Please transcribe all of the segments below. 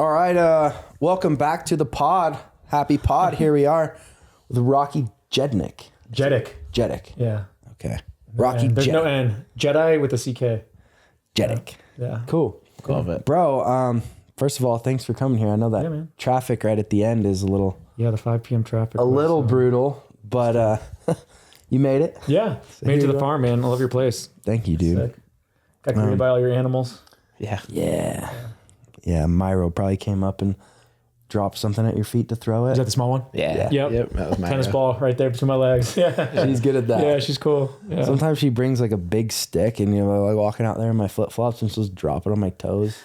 All right, welcome back to the pod. Happy pod. Here we are with Rocky Jedick. Jedick. Yeah. Okay. Rocky There's Jedick. no N. Jedi with a CK. Jedick. Yeah. Cool. Love it. Bro, first of all, thanks for coming here. I know that traffic right at the end is a little... Yeah, the 5 p.m. traffic. A little brutal, but you made it. Yeah. Made it to the farm, man. I love your place. Thank you, dude. Sick. Got greeted by all your animals. Yeah, Myro probably came up and dropped something at your feet to throw it. Is that the small one? Yeah. Yep. That was my Tennis ball right there between my legs. Yeah. She's good at that. Yeah, she's cool. Yeah. Sometimes she brings like a big stick and you're like walking out there in my flip flops and she'll just drop it on my toes.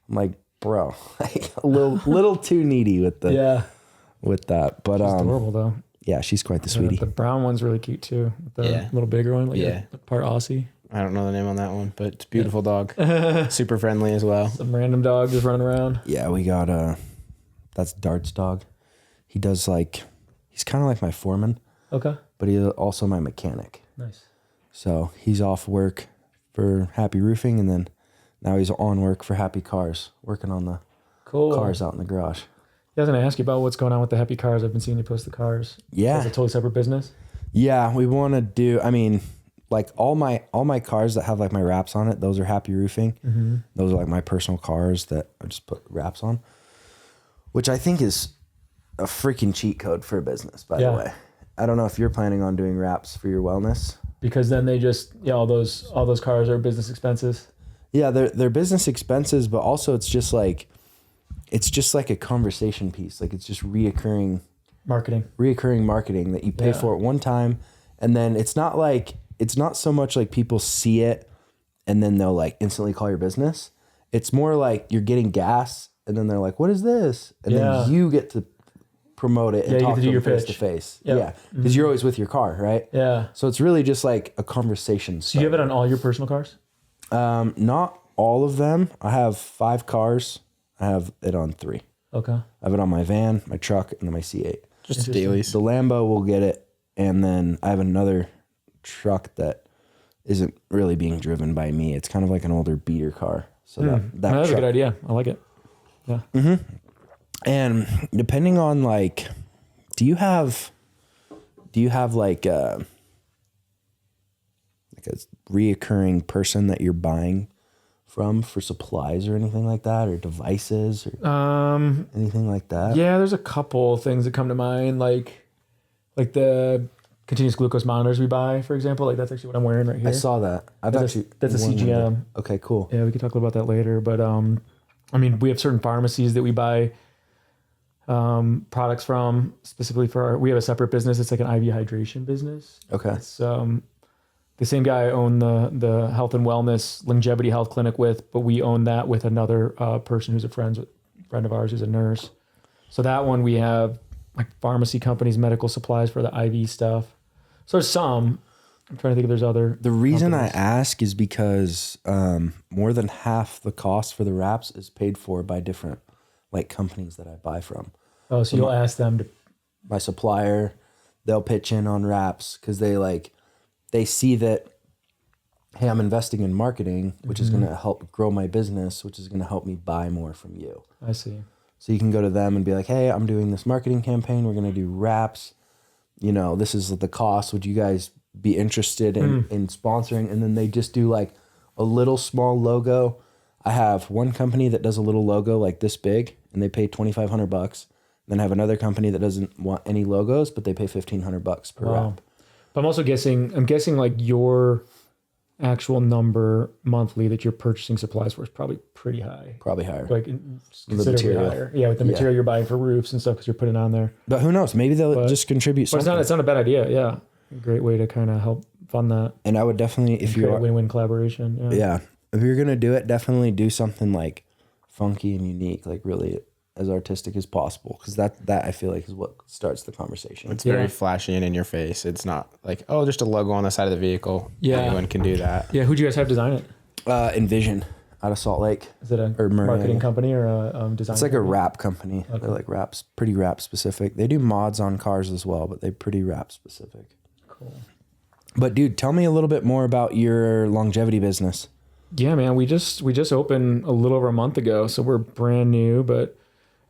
I'm like, bro, like a little too needy with with that. But she's adorable though. Yeah, she's quite the sweetie. The brown one's really cute too. The little bigger one, like part Aussie. I don't know the name on that one, but it's a beautiful dog. Super friendly as well. Some random dog just running around. Yeah, we got that's Dart's dog. He does he's kind of like my foreman. Okay. But he's also my mechanic. Nice. So he's off work for Happi Roofing, and then now he's on work for Happi Cars, working on the cars out in the garage. Yeah, I was going to ask you about what's going on with the Happi Cars. I've been seeing you post the cars. Yeah. It's a totally separate business. Yeah, we want to do, I mean, like all my cars that have like my wraps on it, those are Happi Roofing. Mm-hmm. Those are like my personal cars that I just put wraps on, which I think is a freaking cheat code for a business, by the way. I don't know if you're planning on doing wraps for your wellness. Because then they just, all those cars are business expenses. Yeah, they're business expenses, but also it's just like a conversation piece. Like it's just reoccurring marketing that you pay for at one time. And then it's not so much like people see it and then they'll like instantly call your business. It's more like you're getting gas and then they're like, what is this? And then you get to promote it and talk to them face to face. Yeah. Because you're always with your car, right? Yeah. So it's really just like a conversation. So you have it on all your personal cars? Not all of them. I have 5 cars. I have it on 3. Okay. I have it on my van, my truck, and then my C8. Just dailies. The Lambo will get it. And then I have another truck that isn't really being driven by me. It's kind of like an older beater car. So that's a good idea. I like it. Yeah. Mm-hmm. And depending on like, do you have like a reoccurring person that you're buying from for supplies or anything like that, or devices or anything like that? Yeah, there's a couple things that come to mind, like the continuous glucose monitors we buy, for example. Like that's actually what I'm wearing right here. I saw that. That's a CGM. Okay, cool. Yeah, we can talk about that later. But I mean, we have certain pharmacies that we buy products from specifically we have a separate business. It's like an IV hydration business. Okay. It's the same guy I own the health and wellness longevity health clinic with, but we own that with another person who's a friend of ours who's a nurse. So that one we have like pharmacy companies, medical supplies for the IV stuff. So there's some. I'm trying to think if there's other. The reason I ask is because more than half the cost for the wraps is paid for by different like companies that I buy from. Oh, so you'll ask them to. My supplier, they'll pitch in on wraps because they see that, hey, I'm investing in marketing, which is going to help grow my business, which is going to help me buy more from you. I see. So you can go to them and be like, hey, I'm doing this marketing campaign. We're going to do wraps. You know, this is the cost. Would you guys be interested in sponsoring? And then they just do like a little small logo. I have one company that does a little logo like this big and they pay $2,500. Then I have another company that doesn't want any logos, but they pay $1,500 per wrap. But I'm also guessing like your actual number monthly that you're purchasing supplies for is probably pretty high. Probably higher. Like considerably higher. Yeah, with the material you're buying for roofs and stuff because you're putting on there. But who knows? Maybe they'll just contribute something. But it's not a bad idea. Yeah. A great way to kind of help fund that. And I would definitely, if you're... win-win collaboration. Yeah. If you're going to do it, definitely do something like funky and unique, like really as artistic as possible. Because that I feel like is what starts the conversation. It's very flashy and in your face. It's not like, oh, just a logo on the side of the vehicle. Yeah. Anyone can do that. Yeah. Who'd you guys have design it? Envision out of Salt Lake. Is it a marketing company or a design It's like company? a wrap company. Okay. They're like wraps, pretty wrap specific. They do mods on cars as well, but they're pretty wrap specific. Cool. But dude, tell me a little bit more about your longevity business. Yeah, man, we just opened a little over a month ago, so we're brand new, but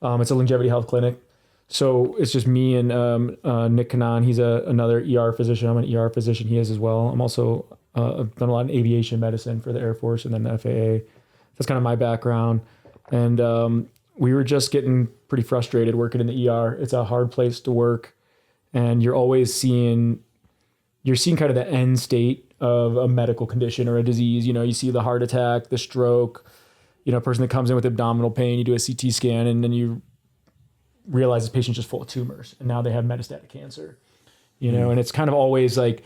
it's a longevity health clinic. So it's just me and Nick Kanan. He's another ER physician. I'm an ER physician. He is as well. I'm also I've done a lot in aviation medicine for the Air Force and then the FAA. That's kind of my background. And we were just getting pretty frustrated working in the ER. It's a hard place to work, and you're seeing kind of the end state of a medical condition or a disease. You know, you see the heart attack, the stroke, you know, a person that comes in with abdominal pain, you do a CT scan, and then you realize this patient's just full of tumors, and now they have metastatic cancer, you know, and it's kind of always like,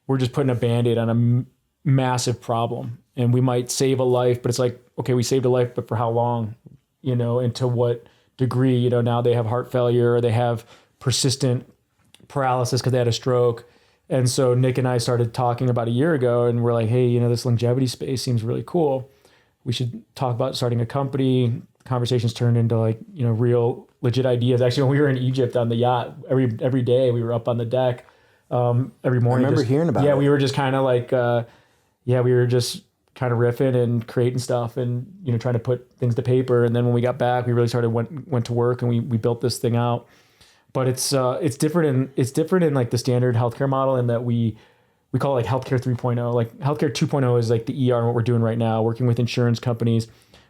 we're just putting a Band-Aid on a massive problem, and we might save a life, but it's like, okay, we saved a life, but for how long, you know, and to what degree? You know, now they have heart failure, or they have persistent paralysis because they had a stroke. And so Nick and I started talking about a year ago, and we're like, hey, you know, this longevity space seems really cool. We should talk about starting a company. Conversations turned into like, you know, real legit ideas. Actually, when we were in Egypt on the yacht, every day we were up on the deck every morning. I remember hearing about it. Yeah, we were just kind of like, we were just kind of riffing and creating stuff and, you know, trying to put things to paper. And then when we got back, we really started went to work, and we built this thing out. But it's different in like the standard healthcare model, in that we call it like healthcare 3.0. Like healthcare 2.0 is like the ER and what we're doing right now, working with insurance companies,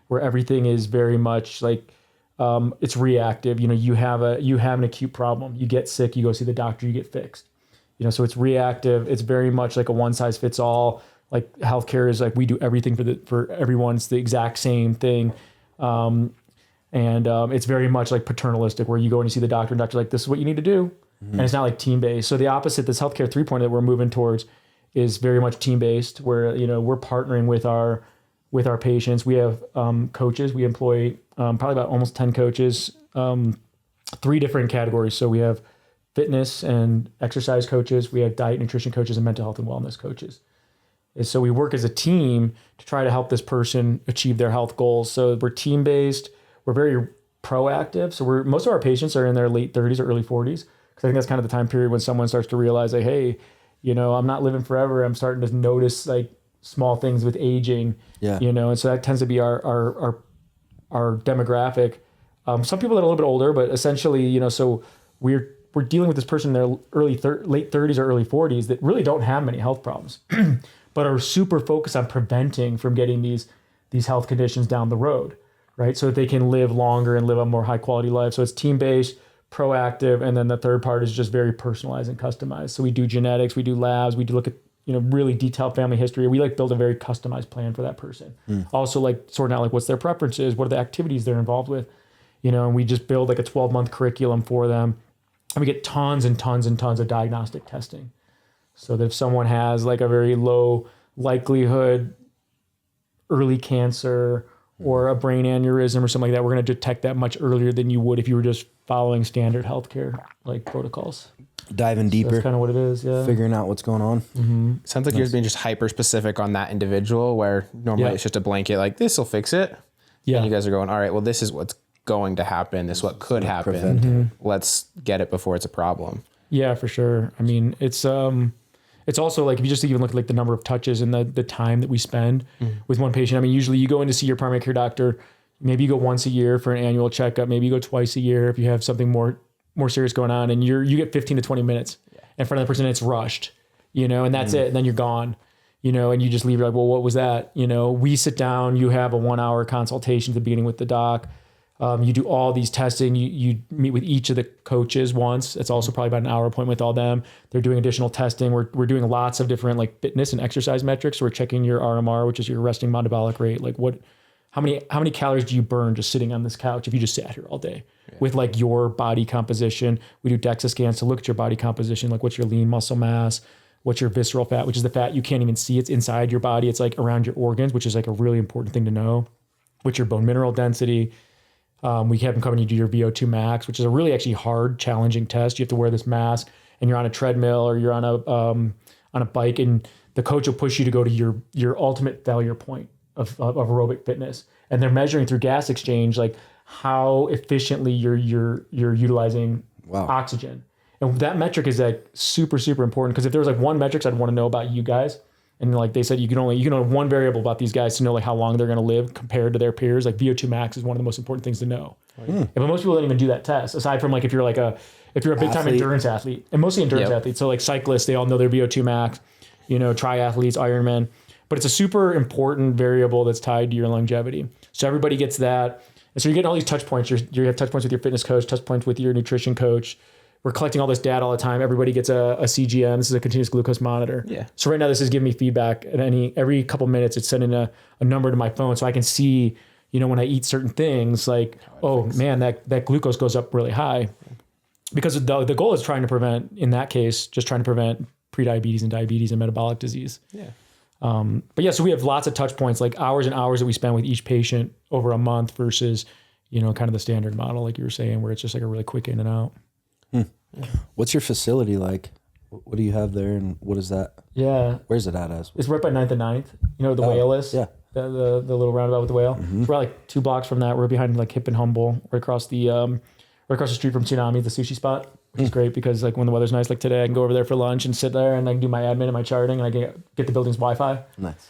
where everything is very much like it's reactive. You know, you have an acute problem, you get sick, you go see the doctor, you get fixed. You know, so it's reactive. It's very much like a one size fits all. Like healthcare is like, we do everything for everyone. It's the exact same thing. And it's very much like paternalistic, where you go and you see the doctor, and doctor's like, this is what you need to do. Mm-hmm. And it's not like team-based. So the opposite, this healthcare 3.0 that we're moving towards, is very much team-based, where, you know, we're partnering with our patients. We have coaches. We employ probably about almost 10 coaches, 3 different categories. So we have fitness and exercise coaches. We have diet, nutrition coaches, and mental health and wellness coaches. And so we work as a team to try to help this person achieve their health goals. So we're team-based. We're very proactive. So most of our patients are in their late 30s or early 40s, because I think that's kind of the time period when someone starts to realize, like, hey, you know, I'm not living forever. I'm starting to notice like small things with aging. Yeah. You know, and so that tends to be our demographic. Some people that are a little bit older, but essentially, you know, so we're dealing with this person in their late 30s or early 40s that really don't have many health problems, but are super focused on preventing from getting these health conditions down the road. Right. So that they can live longer and live a more high quality life. So it's team-based, proactive. And then the third part is just very personalized and customized. So we do genetics, we do labs, we do look at, you know, really detailed family history. We like build a very customized plan for that person. Also like sorting out like what's their preferences, what are the activities they're involved with, you know, and we just build like a 12-month curriculum for them. And we get tons and tons and tons of diagnostic testing. So that if someone has like a very low likelihood early cancer or a brain aneurysm or something like that, we're going to detect that much earlier than you would if you were just following standard healthcare like protocols. Diving deeper. So that's kind of what it is. Yeah. Figuring out what's going on. Mm-hmm. Sounds like yours being just hyper specific on that individual, where normally it's just a blanket, like this will fix it. Yeah. And you guys are going, all right, well, this is what's going to happen. This is what could happen. Mm-hmm. Let's get it before it's a problem. Yeah, for sure. I mean, it's also like, if you just even look at like the number of touches and the time that we spend with one patient. I mean, usually you go in to see your primary care doctor, maybe you go once a year for an annual checkup, maybe you go twice a year if you have something more serious going on, and you get 15 to 20 minutes in front of the person, and it's rushed, you know, and that's it. And then you're gone, you know, and you just leave, you're like, well, what was that? You know, we sit down, you have a 1-hour consultation at the beginning with the doc. You do all these testing. You meet with each of the coaches once. It's also probably about an hour appointment with all them. They're doing additional testing. We're doing lots of different like fitness and exercise metrics. We're checking your RMR, which is your resting metabolic rate. Like how many calories do you burn just sitting on this couch if you just sat here all day with like your body composition? We do DEXA scans to look at your body composition. Like what's your lean muscle mass? What's your visceral fat, which is the fat you can't even see. It's inside your body. It's like around your organs, which is like a really important thing to know. What's your bone mineral density? We have them come and you do your VO2 max, which is a really actually hard, challenging test. You have to wear this mask, and you're on a treadmill or you're on a bike, and the coach will push you to go to your ultimate failure point of aerobic fitness, and they're measuring through gas exchange like how efficiently you're utilizing oxygen. And that metric is like super, super important, because if there was like one metric I'd want to know about you guys, And like they said, you can only have one variable about these guys to know like how long they're going to live compared to their peers. Like VO2 max is one of the most important things to know. But most people don't even do that test, aside from like if you're a big time endurance athlete, and mostly endurance athletes. So like cyclists, they all know their VO2 max, triathletes, Ironman. But it's a super important variable that's tied to your longevity. So everybody gets that. And so you're getting all these touch points. You have touch points with your fitness coach, touch points with your nutrition coach. We're collecting all this data all the time. Everybody gets a CGM. This is a continuous glucose monitor. Yeah. So right now this is giving me feedback at every couple minutes. It's sending a number to my phone so I can see, when I eat certain things like, man, that glucose goes up really high. Because the goal is trying to prevent prediabetes and diabetes and metabolic disease. Yeah. But yeah, so we have lots of touch points, like hours and hours that we spend with each patient over a month versus, kind of the standard model, like you were saying, where it's just like a really quick in and out. What's your facility like? What do you have there, and what is that? Yeah. Where's it at? It's right by 9th and 9th. The whale is? Yeah. The little roundabout with the whale. Mm-hmm. We're like 2 blocks from that. We're behind like Hip and Humble, right across the street from Tsunami, the sushi spot, which is great because like when the weather's nice, like today, I can go over there for lunch and sit there and I can do my admin and my charting, and I can get the building's Wi-Fi. Nice.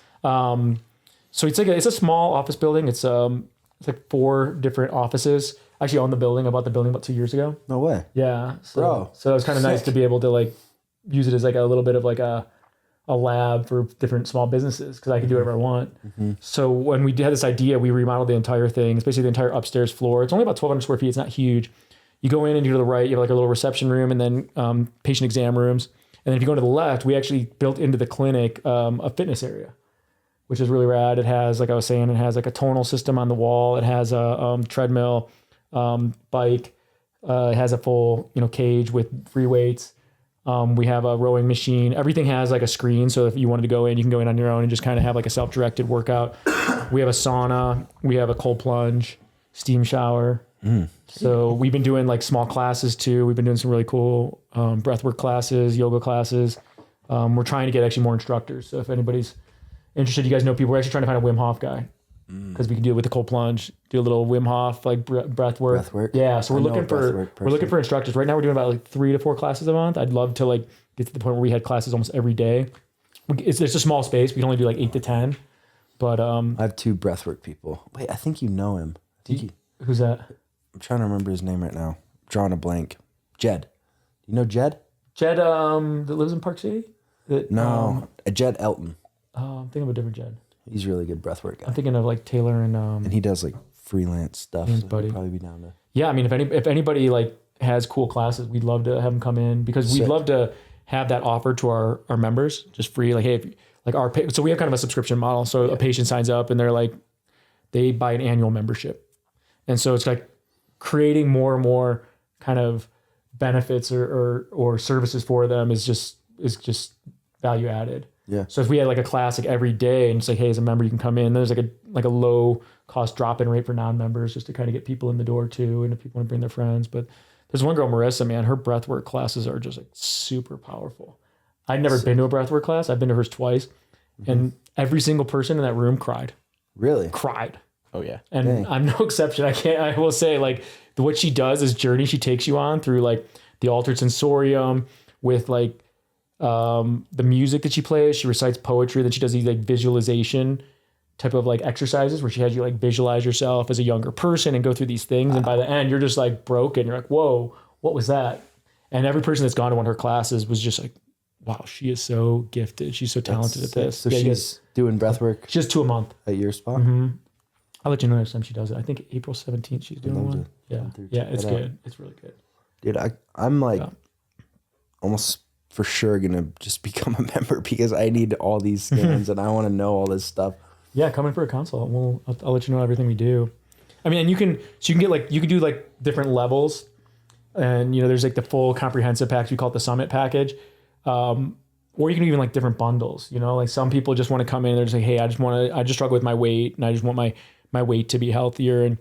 So it's a small office building. It's like 4 different offices. I actually owned the building. I bought the building about 2 years ago. No way. Yeah. So it was kind of nice to be able to like use it as like a little bit of like a lab for different small businesses because I could do whatever I want. Mm-hmm. So when we had this idea, we remodeled the entire thing. It's basically the entire upstairs floor. It's only about 1,200 square feet. It's not huge. You go in and you go to the right, you have like a little reception room and then patient exam rooms. And then if you go to the left, we actually built into the clinic a fitness area, which is really rad. It has, like I was saying, it has like a tonal system on the wall. It has a treadmill, bike. It has a full cage with free weights. We have a rowing machine. Everything has like a screen. So if you wanted to go in, you can go in on your own and just kind of have like a self-directed work,out. We have a sauna. We have a cold plunge, steam shower. So we've been doing like small classes too. We've been doing some really cool breathwork classes, yoga classes. We're trying to get actually more instructors. So if anybody's interested, you guys know people, we're actually trying to find a Wim Hof guy because we can do it with the cold plunge, do a little Wim Hof like breath work. Yeah. So we're looking for instructors. Right now we're doing about like 3 to 4 classes a month. I'd love to like get to the point where we had classes almost every day. It's a small space. We can only do like 8 to 10, but I have 2 breathwork people. Wait, I think you know him. Who's that? I'm trying to remember his name right now. Drawing a blank. Jed. You know Jed? Jed that lives in Park City? Jed Elton. Oh, I'm thinking of a different Jed. He's a really good breathwork guy. I'm thinking of like Taylor and he does like freelance stuff. So buddy. Probably be down to. Yeah, I mean, if anybody like has cool classes, we'd love to have them come in because we'd love to have that offered to our members just free. Like, hey, so we have kind of a subscription model. So a patient signs up and they buy an annual membership, and so it's like creating more and more kind of benefits or services for them is just value added. Yeah. So if we had like a class like every day and it's like, hey, as a member, you can come in, there's like a low cost drop-in rate for non-members just to kind of get people in the door too. And if people want to bring their friends, but there's one girl, Marissa, man, her breathwork classes are just like super powerful. I'd never been to a breathwork class. I've been to hers twice and every single person in that room cried. Really? Cried. Oh yeah. And dang. I'm no exception. I will say like what she does, this journey she takes you on through like the altered sensorium with like the music that she plays. She recites poetry. Then she does these like visualization type of like exercises where she has you like visualize yourself as a younger person and go through these things. Wow. And by the end, you're just like broken. You're like, whoa, what was that? And every person that's gone to one of her classes was just like, wow, she is so gifted. She's so talented at this. So she's doing breath work. She has 2 a month at your spot. Mm-hmm. I'll let you know next time she does it. I think April 17th she's doing one. Yeah, it's good. It's really good. Dude, I'm like almost for sure gonna just become a member because I need all these scans and I want to know all this stuff. Yeah, come in for a consult. I'll let you know everything we do. I mean, and you can do like different levels, and there's like the full comprehensive package. We call it the Summit package, or you can even like different bundles. Like some people just want to come in and they're just like, hey, I just struggle with my weight and I just want my weight to be healthier. And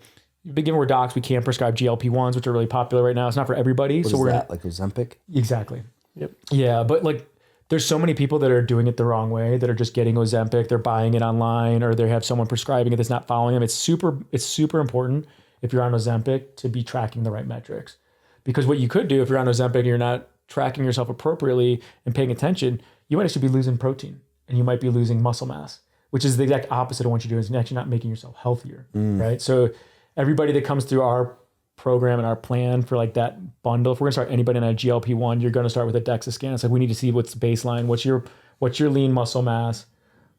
given we're docs, we can't prescribe GLP-1s, which are really popular right now. It's not for everybody. What is that? Like Ozempic? Exactly. Yep. Yeah, but like there's so many people that are doing it the wrong way, that are just getting Ozempic, they're buying it online, or they have someone prescribing it that's not following them. It's super important if you're on Ozempic to be tracking the right metrics. Because what you could do if you're on Ozempic and you're not tracking yourself appropriately and paying attention, you might actually be losing protein. and you might be losing muscle mass, which is the exact opposite of what you're doing. It's actually not making yourself healthier, right? So everybody that comes through our program and our plan for like that bundle, if we're gonna start anybody on a GLP-1, you're gonna start with a DEXA scan. It's like we need to see what's the baseline, what's your lean muscle mass,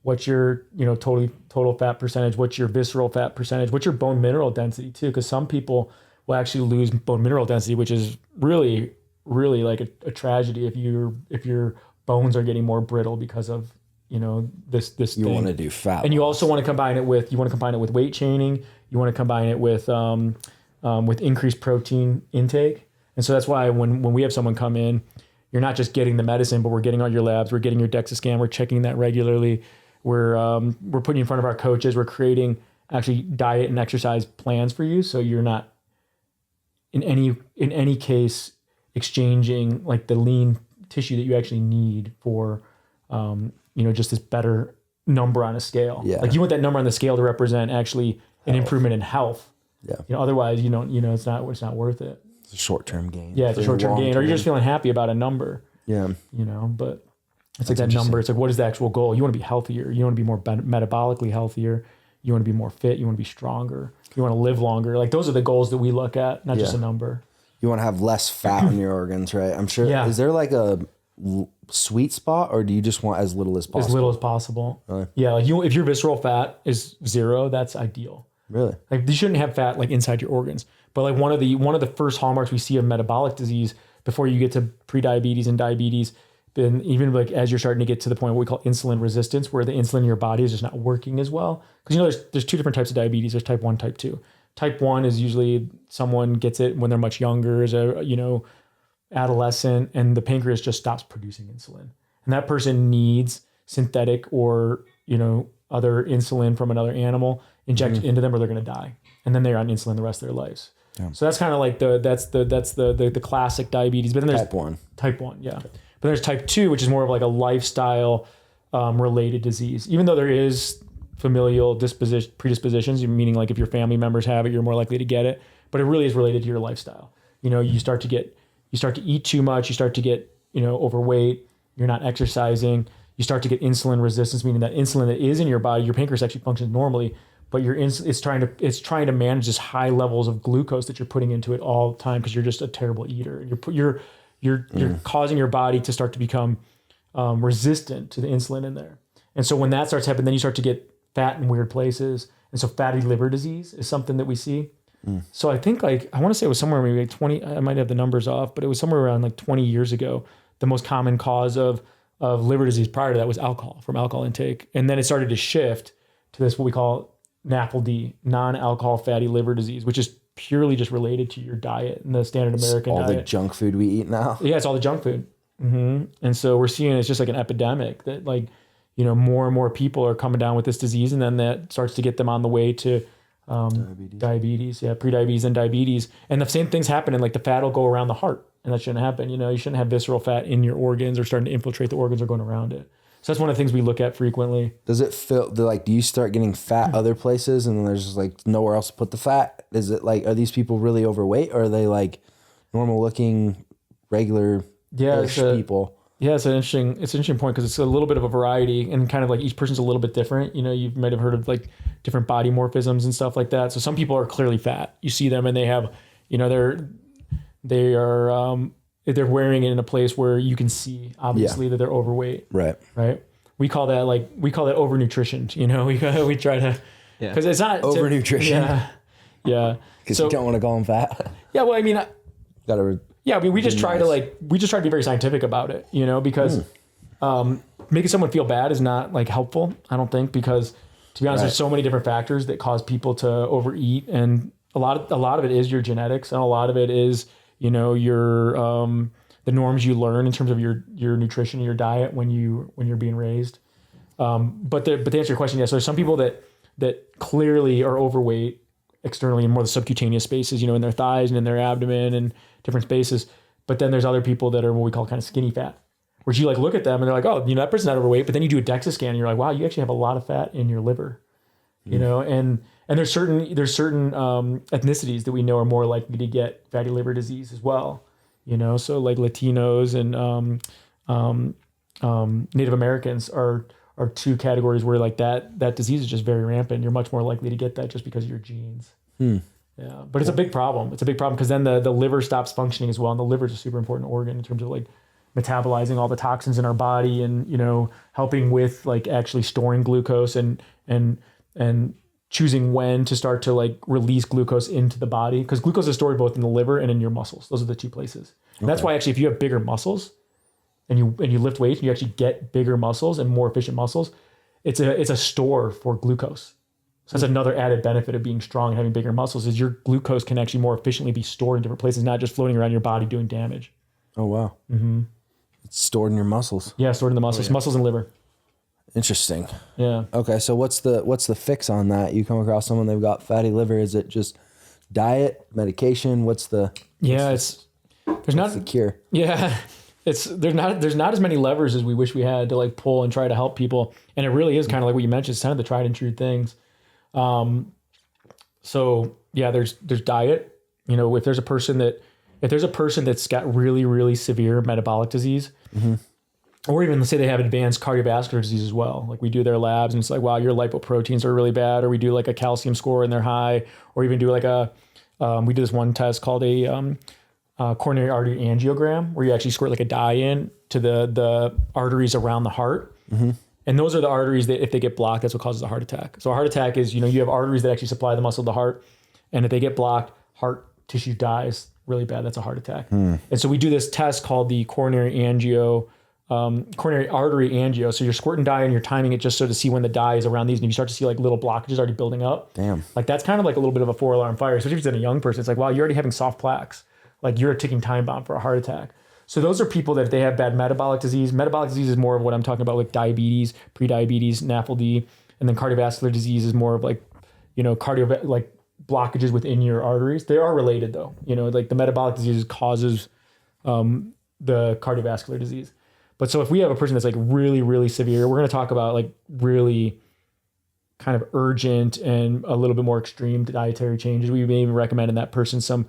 what's your total fat percentage, what's your visceral fat percentage, what's your bone mineral density too, because some people will actually lose bone mineral density, which is really like a tragedy if your bones are getting more brittle because of this you thing. want to do fat and you loss. also want to combine it with weight chaining. You want to combine it with increased protein intake. And so that's why when we have someone come in, you're not just getting the medicine, but we're getting all your labs, we're getting your DEXA scan, we're checking that regularly. We're putting you in front of our coaches. We're creating actually diet and exercise plans for you, so you're not in any case exchanging like the lean tissue that you actually need for just this better number on a scale. Yeah. Like you want that number on the scale to represent actually an improvement in health. Yeah. Otherwise you don't, it's not worth it. It's a short-term gain. Yeah, it's a short-term gain, or you're just feeling happy about a number. Yeah. But it's like that number. It's like, what is the actual goal? You want to be healthier. You want to be more metabolically healthier. You want to be more fit. You want to be stronger. You want to live longer. Like those are the goals that we look at, not just a number. You want to have less fat on your organs, right? I'm sure. Yeah. Is there like a sweet spot, or do you just want as little as possible? As little as possible. Really? Yeah. Like if your visceral fat is 0, that's ideal. Really? Like you shouldn't have fat like inside your organs. But like one of the first hallmarks we see of metabolic disease before you get to prediabetes and diabetes, then even like as you're starting to get to the point what we call insulin resistance, where the insulin in your body is just not working as well. Because there's 2 different types of diabetes. There's type 1, type 2. Type 1 is usually someone gets it when they're much younger, as a adolescent, and the pancreas just stops producing insulin. And that person needs synthetic or other insulin from another animal injected into them, or they're going to die. And then they're on insulin the rest of their lives. Yeah. So that's kind of like the classic diabetes. But then there's type 1. Type 1, yeah. But there's type 2, which is more of like a lifestyle related disease. Even though there is familial predispositions, meaning like if your family members have it, you're more likely to get it. But it really is related to your lifestyle. You start to eat too much. You start to get overweight. You're not exercising. You start to get insulin resistance, meaning that insulin that is in your body, your pancreas actually functions normally, but it's trying to manage this high levels of glucose that you're putting into it all the time because you're just a terrible eater. And you're causing your body to start to become resistant to the insulin in there. And so when that starts happening, then you start to get fat in weird places. And so fatty liver disease is something that we see. So I think I want to say it was somewhere maybe like 20, I might have the numbers off, but it was somewhere around like 20 years ago. The most common cause of liver disease prior to that was alcohol, from alcohol intake. And then it started to shift to this, what we call NAFLD, non-alcohol fatty liver disease, which is purely just related to your diet and the standard American diet. All the junk food we eat now. Yeah, it's all the junk food. Mm-hmm. And so we're seeing it's just like an epidemic that more and more people are coming down with this disease, and then that starts to get them on the way to diabetes, prediabetes and diabetes. And the same thing's happening, like the fat will go around the heart, and that shouldn't happen. You shouldn't have visceral fat in your organs or starting to infiltrate the organs or going around it. So that's one of the things we look at frequently. Does it feel do you start getting fat other places and then there's just like nowhere else to put the fat? Is it like, are these people really overweight, or are they like normal looking, regular people? Yeah, it's an interesting point because it's a little bit of a variety, and kind of like each person's a little bit different. You might have heard of like different body morphisms and stuff like that. So some people are clearly fat. You see them and they have, they're wearing it in a place where you can see obviously that they're overweight. Right. We call that overnutrition. We try to, because it's not overnutrition. Yeah. Because you don't want to call them fat. Yeah. Well, I mean, we just try to be very scientific about it, because making someone feel bad is not like helpful, I don't think, because to be honest, there's so many different factors that cause people to overeat, and a lot of it is your genetics, and a lot of it is your the norms you learn in terms of your nutrition and your diet when you're being raised. But to answer your question, so there's some people that clearly are overweight externally in more the subcutaneous spaces, in their thighs and in their abdomen and different spaces. But then there's other people that are what we call kind of skinny fat, where you look at them and they're like, oh, that person's not overweight. But then you do a DEXA scan and you're like, wow, you actually have a lot of fat in your liver, and there's certain ethnicities that we know are more likely to get fatty liver disease as well, so like Latinos and Native Americans are are two categories where like that disease is just very rampant. You're much more likely to get that just because of your genes. Yeah, but it's a big problem. It's a big problem because then the liver stops functioning as well. And the liver is a super important organ in terms of like metabolizing all the toxins in our body and, you know, helping with like actually storing glucose and choosing when to start to like release glucose into the body, because glucose is stored both in the liver and in your muscles. Those are the two places. And that's why actually, if you have bigger muscles and you lift weights and you actually get bigger muscles and more efficient muscles, it's a store for glucose. So that's another added benefit of being strong and having bigger muscles is your glucose can actually more efficiently be stored in different places, not just floating around your body doing damage. Oh, wow. It's stored in your muscles. Yeah, stored in the muscles, muscles and liver. Interesting. Yeah. Okay, so what's the fix on that? You come across someone, they've got fatty liver. Is it just diet, medication? There's not the cure. Yeah. There's not as many levers as we wish we had to like pull and try to help people. And it really is kind of like what you mentioned, it's kind of the tried and true things. So yeah, there's diet. You know, if there's a person that's got really, really severe metabolic disease, or even let's say they have advanced cardiovascular disease as well. Like we do their labs and it's like, wow, your lipoproteins are really bad. Or we do like a calcium score and they're high, or even do like we do this one test called a coronary artery angiogram, where you actually squirt like a dye in to the arteries around the heart. And those are the arteries that if they get blocked, that's what causes a heart attack. So a heart attack is, you know, you have arteries that actually supply the muscle of the heart. And if they get blocked, heart tissue dies really bad. That's a heart attack. And so we do this test called the coronary artery angio. So you're squirting dye and you're timing it just so to see when the dye is around these. And if you start to see like little blockages already building up, like that's kind of like a little bit of a 4-alarm fire, especially if it's in a young person. It's like, wow, you're already having soft plaques. Like you're a ticking time bomb for a heart attack. So those are people that if they have bad metabolic disease is more of what I'm talking about, like diabetes, prediabetes, NAFLD, and then cardiovascular disease is more of like, you know, like blockages within your arteries. They are related though. You know, like the metabolic disease causes the cardiovascular disease. But so if we have a person that's like really, really severe, we're going to talk about like really kind of urgent and a little bit more extreme dietary changes. We may even recommend in that person some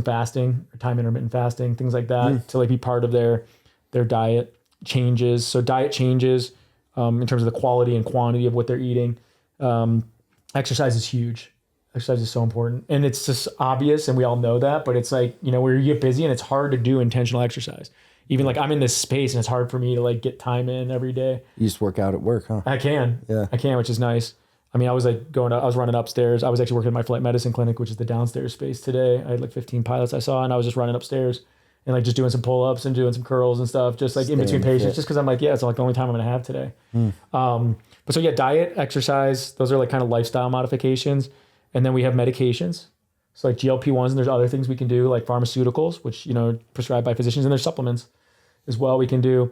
fasting or time intermittent fasting, things like that to like be part of their diet changes. So diet changes in terms of the quality and quantity of what they're eating. Exercise is huge. Exercise is so important. And it's just obvious and we all know that, but it's like, you know, where you get busy and it's hard to do intentional exercise. Even like I'm in this space and it's hard for me to like get time in every day. You just work out at work, huh? I can, which is nice. I mean, I was running upstairs. I was actually working at my flight medicine clinic, which is the downstairs space today. I had like 15 pilots I saw, and I was just running upstairs and like just doing some pull-ups and doing some curls and stuff, just like in between patients, just because I'm like, yeah, it's like the only time I'm going to have today. But so yeah, diet, exercise, those are like kind of lifestyle modifications. And then we have medications. So like GLP-1s, and there's other things we can do like pharmaceuticals, which, you know, prescribed by physicians, and there's supplements as well we can do.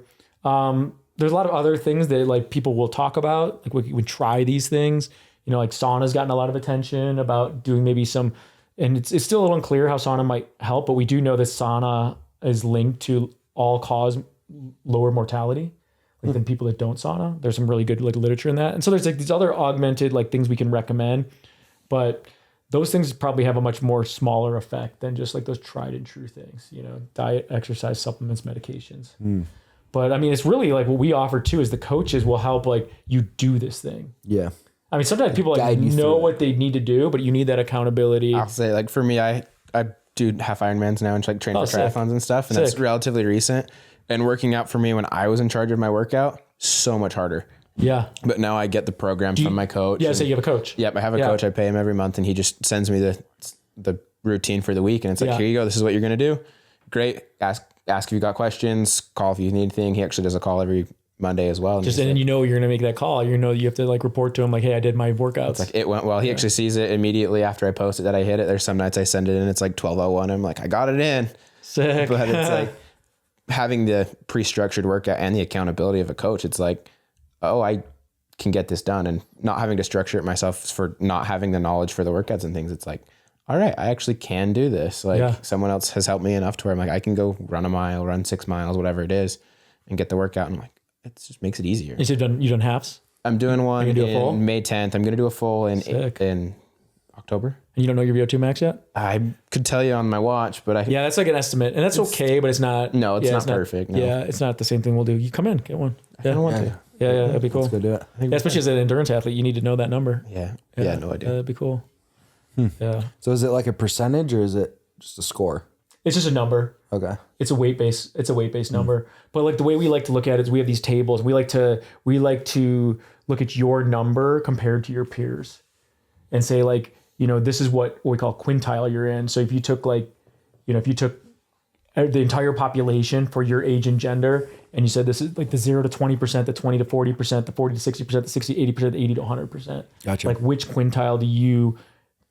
There's a lot of other things that like people will talk about. Like we would try these things, you know, like sauna's gotten a lot of attention about doing maybe some, and it's still a little unclear how sauna might help, but we do know that sauna is linked to all cause lower mortality, like than people that don't sauna. There's some really good like literature in that. And so there's like these other augmented like things we can recommend, but those things probably have a much more smaller effect than just like those tried and true things, you know, diet, exercise, supplements, medications. But I mean, it's really like what we offer too is the coaches will help like you do this thing. Yeah. I mean, sometimes people like know what they need to do, but you need that accountability. I'll say like for me, I do half Ironmans now and like train for triathlons and stuff. And that's relatively recent. And working out for me when I was in charge of my workout, so much harder. Yeah. But now I get the program from my coach. Yeah. So you have a coach. Yep. I have a coach. I pay him every month and he just sends me the routine for the week. And it's like, here you go. This is what you're going to do. Great. Ask if you got questions, call if you need anything. He actually does a call every Monday as well. And then you know you're going to make that call. You know you have to like report to him like, hey, I did my workouts. It's like it went well. He actually sees it immediately after I post it that I hit it. There's some nights I send it in. It's like 12:01. I'm like, I got it in. Sick. But it's like having the pre-structured workout and the accountability of a coach. It's like, oh, I can get this done, and not having to structure it myself for not having the knowledge for the workouts and things. It's like, all right, I actually can do this. Like someone else has helped me enough to where I'm like, I can go run a mile, run 6 miles, whatever it is, and get the workout. And I'm like, it just makes it easier. You done halves? I'm doing one in May 10th. I'm going to do a full in October. And you don't know your VO2 max yet? I could tell you on my watch, but yeah, that's like an estimate, and that's okay, but it's not. No, it's not perfect. No. Yeah, it's not the same thing we'll do. You come in, get one. I don't want to. Yeah, that'd be cool. Let's go do it. Yeah, especially as an endurance athlete, you need to know that number. Yeah, no idea. That'd be cool. Yeah. So is it like a percentage or is it just a score? It's just a number. Okay. It's a weight based number. But like the way we like to look at it is we have these tables. We like to look at your number compared to your peers and say like, this is what we call quintile you're in. So if you took the entire population for your age and gender, and you said this is like the 0 to 20%, the 20 to 40%, the 40 to 60%, the 60 to 80%, the 80 to 100%. Gotcha. Like which quintile do you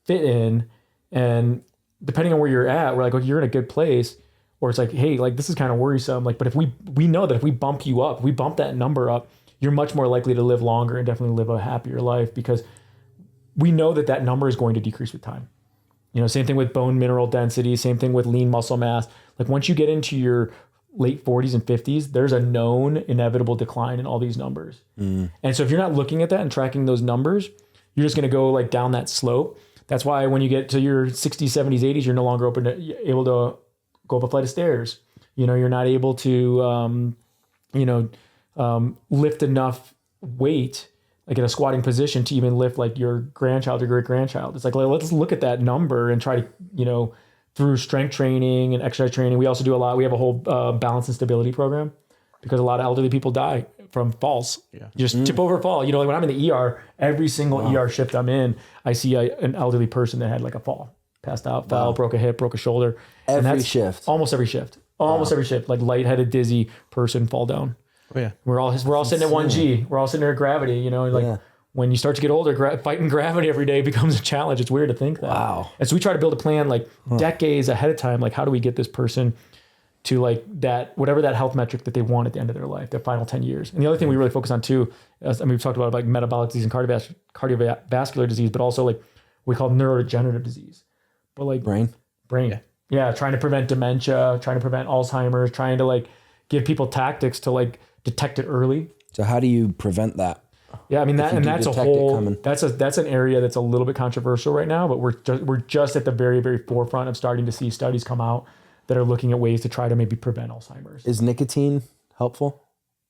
fit in? And depending on where you're at, we're like, okay, you're in a good place. Or it's like, hey, like this is kind of worrisome. Like, but if we know that if we bump you up, we bump that number up, you're much more likely to live longer and definitely live a happier life because we know that number is going to decrease with time. Same thing with bone mineral density, same thing with lean muscle mass. Like once you get into your late 40s and 50s, there's a known inevitable decline in all these numbers. And so if you're not looking at that and tracking those numbers, you're just going to go like down that slope. That's why when you get to your 60s, 70s, 80s, you're no longer able to go up a flight of stairs. You're not able to, lift enough weight, like in a squatting position to even lift like your grandchild or great grandchild. It's like, let's look at that number and try to, through strength training and exercise training. We also do we have a whole balance and stability program because a lot of elderly people die from falls. Yeah. Just tip over fall. Like when I'm in the ER, every single ER shift I'm in, I see an elderly person that had like a fall, passed out, fell, broke a hip, broke a shoulder. Every shift. Almost every shift. Every shift. Like lightheaded, dizzy person fall down. Oh yeah. We're all sitting at 1G. We're all sitting there at gravity, when you start to get older, fighting gravity every day becomes a challenge. It's weird to think that. Wow. And so we try to build a plan like decades ahead of time. Like how do we get this person to like that, whatever that health metric that they want at the end of their life, their final 10 years. And the other thing we really focus on too, we've talked about like metabolic disease and cardiovascular disease, but also like we call neurodegenerative disease. But like brain. Yeah. Trying to prevent dementia, trying to prevent Alzheimer's, trying to like give people tactics to like detect it early. So how do you prevent that? Yeah, I mean that's an area that's a little bit controversial right now, but we're just at the very, very forefront of starting to see studies come out that are looking at ways to try to maybe prevent Alzheimer's. Is nicotine helpful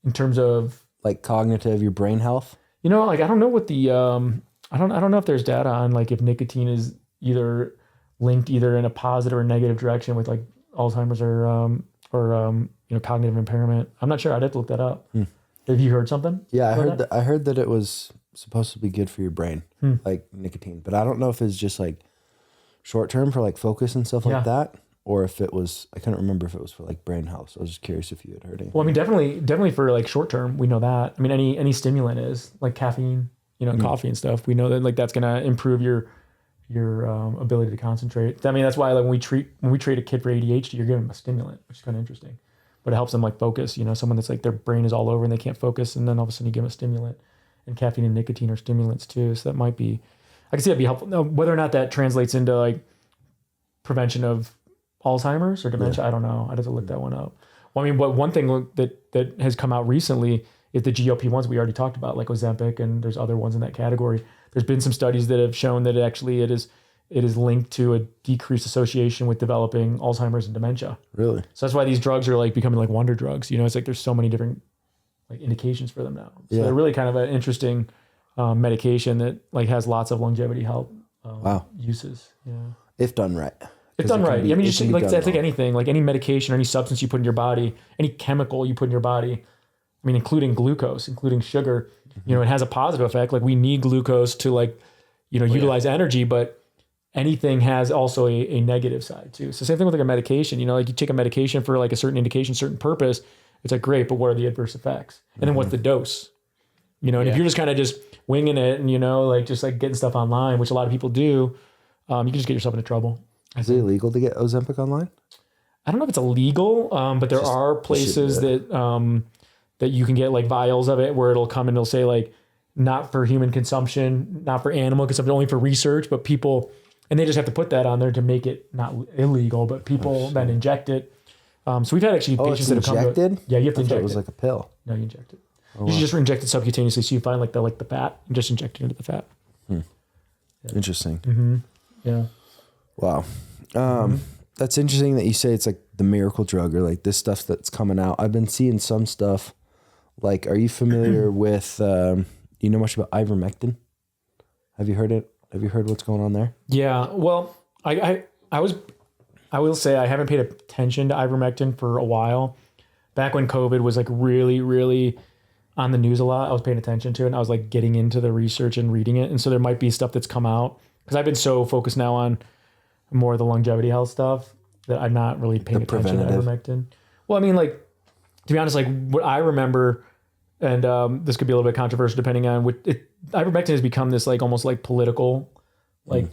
in terms of like cognitive, your brain health? Like I don't know what the I don't know if there's data on like if nicotine is either linked either in a positive or negative direction with like Alzheimer's or cognitive impairment. I'm not sure. I'd have to look that up. Have you heard something? Yeah, I heard that it was supposed to be good for your brain, like nicotine. But I don't know if it's just like short term for like focus and stuff like that, or if it was. I couldn't remember if it was for like brain health. So I was just curious if you had heard anything. Well, I mean, definitely for like short term, we know that. I mean, any stimulant is like caffeine, coffee and stuff. We know that like that's gonna improve your ability to concentrate. I mean, that's why like when we treat a kid for ADHD, you're giving them a stimulant, which is kind of interesting. But it helps them like focus, someone that's like their brain is all over and they can't focus. And then all of a sudden you give them a stimulant, and caffeine and nicotine are stimulants too. So that might be, I can see that'd be helpful. Now, whether or not that translates into like prevention of Alzheimer's or dementia, I don't know. I'd have to look that one up. Well, I mean, one thing that has come out recently is the GLP-1s we already talked about, like Ozempic, and there's other ones in that category. There's been some studies that have shown that it is linked to a decreased association with developing Alzheimer's and dementia. Really? So that's why these drugs are like becoming like wonder drugs. It's like there's so many different like indications for them now. So they're really kind of an interesting medication that like has lots of longevity help uses. Yeah. If done right. If done right. I mean, just like that's like anything, like any medication or any substance you put in your body, any chemical you put in your body. I mean, including glucose, including sugar. It has a positive effect. Like we need glucose to like utilize energy, but anything has also a negative side too. So same thing with like a medication, like you take a medication for like a certain indication, certain purpose. It's like, great, but what are the adverse effects? And then what's the dose? And if you're just kind of just winging it and, like just like getting stuff online, which a lot of people do, you can just get yourself into trouble. Is it illegal to get Ozempic online? I don't know if it's illegal, but there are places that you can get like vials of it where it'll come and it'll say like, not for human consumption, not for animal consumption, only for research, but people... And they just have to put that on there to make it not illegal, but people then inject it. So we've had actually patients that have come injected? Yeah, you have to inject it. It was like a pill. No, you inject it. You should just inject it subcutaneously. So you find like the fat and just inject it into the fat. Yeah. Interesting. Mm-hmm. Yeah. Wow. That's interesting that you say it's like the miracle drug or like this stuff that's coming out. I've been seeing some stuff Like, are you familiar with, do you know much about ivermectin? Have you heard it? Have you heard what's going on there? Yeah. Well, I will say I haven't paid attention to ivermectin for a while. Back when COVID was like really, really on the news a lot, I was paying attention to it and I was like getting into the research and reading it. And so there might be stuff that's come out because I've been so focused now on more of the longevity health stuff that I'm not really paying attention to ivermectin. Well, I mean, like, to be honest, like what I remember, and this could be a little bit controversial depending on what ivermectin has become this like almost like political, like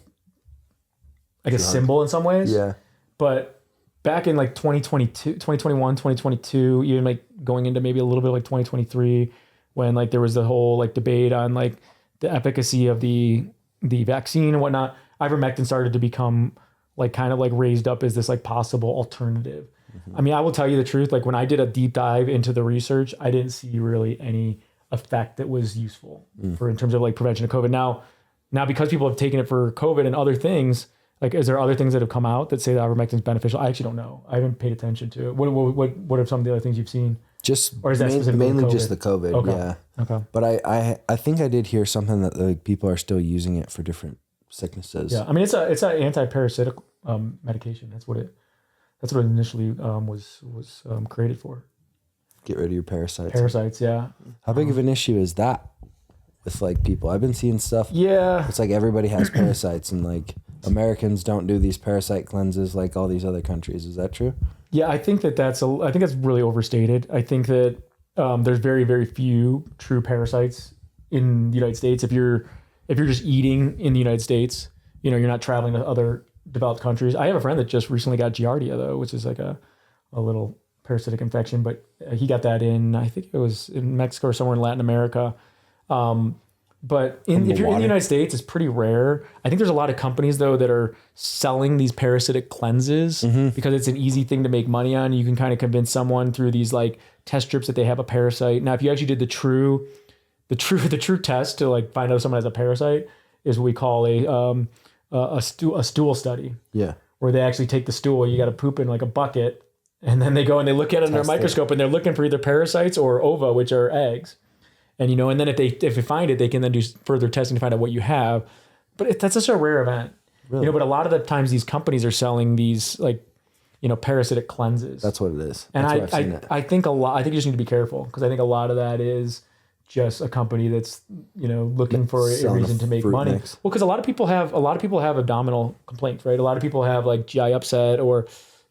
I guess symbol in some ways. Yeah. But back in like 2021, 2022, even like going into maybe a little bit like 2023, when like there was the whole like debate on like the efficacy of the vaccine and whatnot, ivermectin started to become like kind of like raised up as this like possible alternative. I mean, I will tell you the truth. Like when I did a deep dive into the research, I didn't see really any effect that was useful for in terms of like prevention of COVID. Now because people have taken it for COVID and other things, like, is there other things that have come out that say that ivermectin is beneficial? I actually don't know. I haven't paid attention to it. What are some of the other things you've seen? Just or is that mainly COVID? just the COVID. Okay. Yeah. Okay. But I think I did hear something that like people are still using it for different sicknesses. Yeah. I mean, it's an anti-parasitic medication. That's what it initially was created for. Get rid of your parasites. Parasites. Yeah. How big of an issue is that with like people? I've been seeing stuff. Yeah. It's like everybody has parasites and like Americans don't do these parasite cleanses like all these other countries. Is that true? Yeah, I think that's really overstated. I think that there's very, very few true parasites in the United States. If you're just eating in the United States, you're not traveling to other developed countries. I have a friend that just recently got Giardia though, which is like a little parasitic infection, but he got that I think it was in Mexico or somewhere in Latin America. But if you're in the United States, it's pretty rare. I think there's a lot of companies though that are selling these parasitic cleanses because it's an easy thing to make money on. You can kind of convince someone through these like test strips that they have a parasite. Now, if you actually did the true test to like find out if someone has a parasite is what we call a stool study. Yeah. Where they actually take the stool, you got to poop in like a bucket, and then they go and they look at it under a microscope and they're looking for either parasites or ova, which are eggs. And, and then if they find it, they can then do further testing to find out what you have. But that's such a rare event, really? But a lot of the times these companies are selling these like, parasitic cleanses. That's what it is. And I think you just need to be careful because I think a lot of that is just a company that's, looking for a reason to make money. Mix. Well, because a lot of people have abdominal complaints, right? A lot of people have like GI upset or,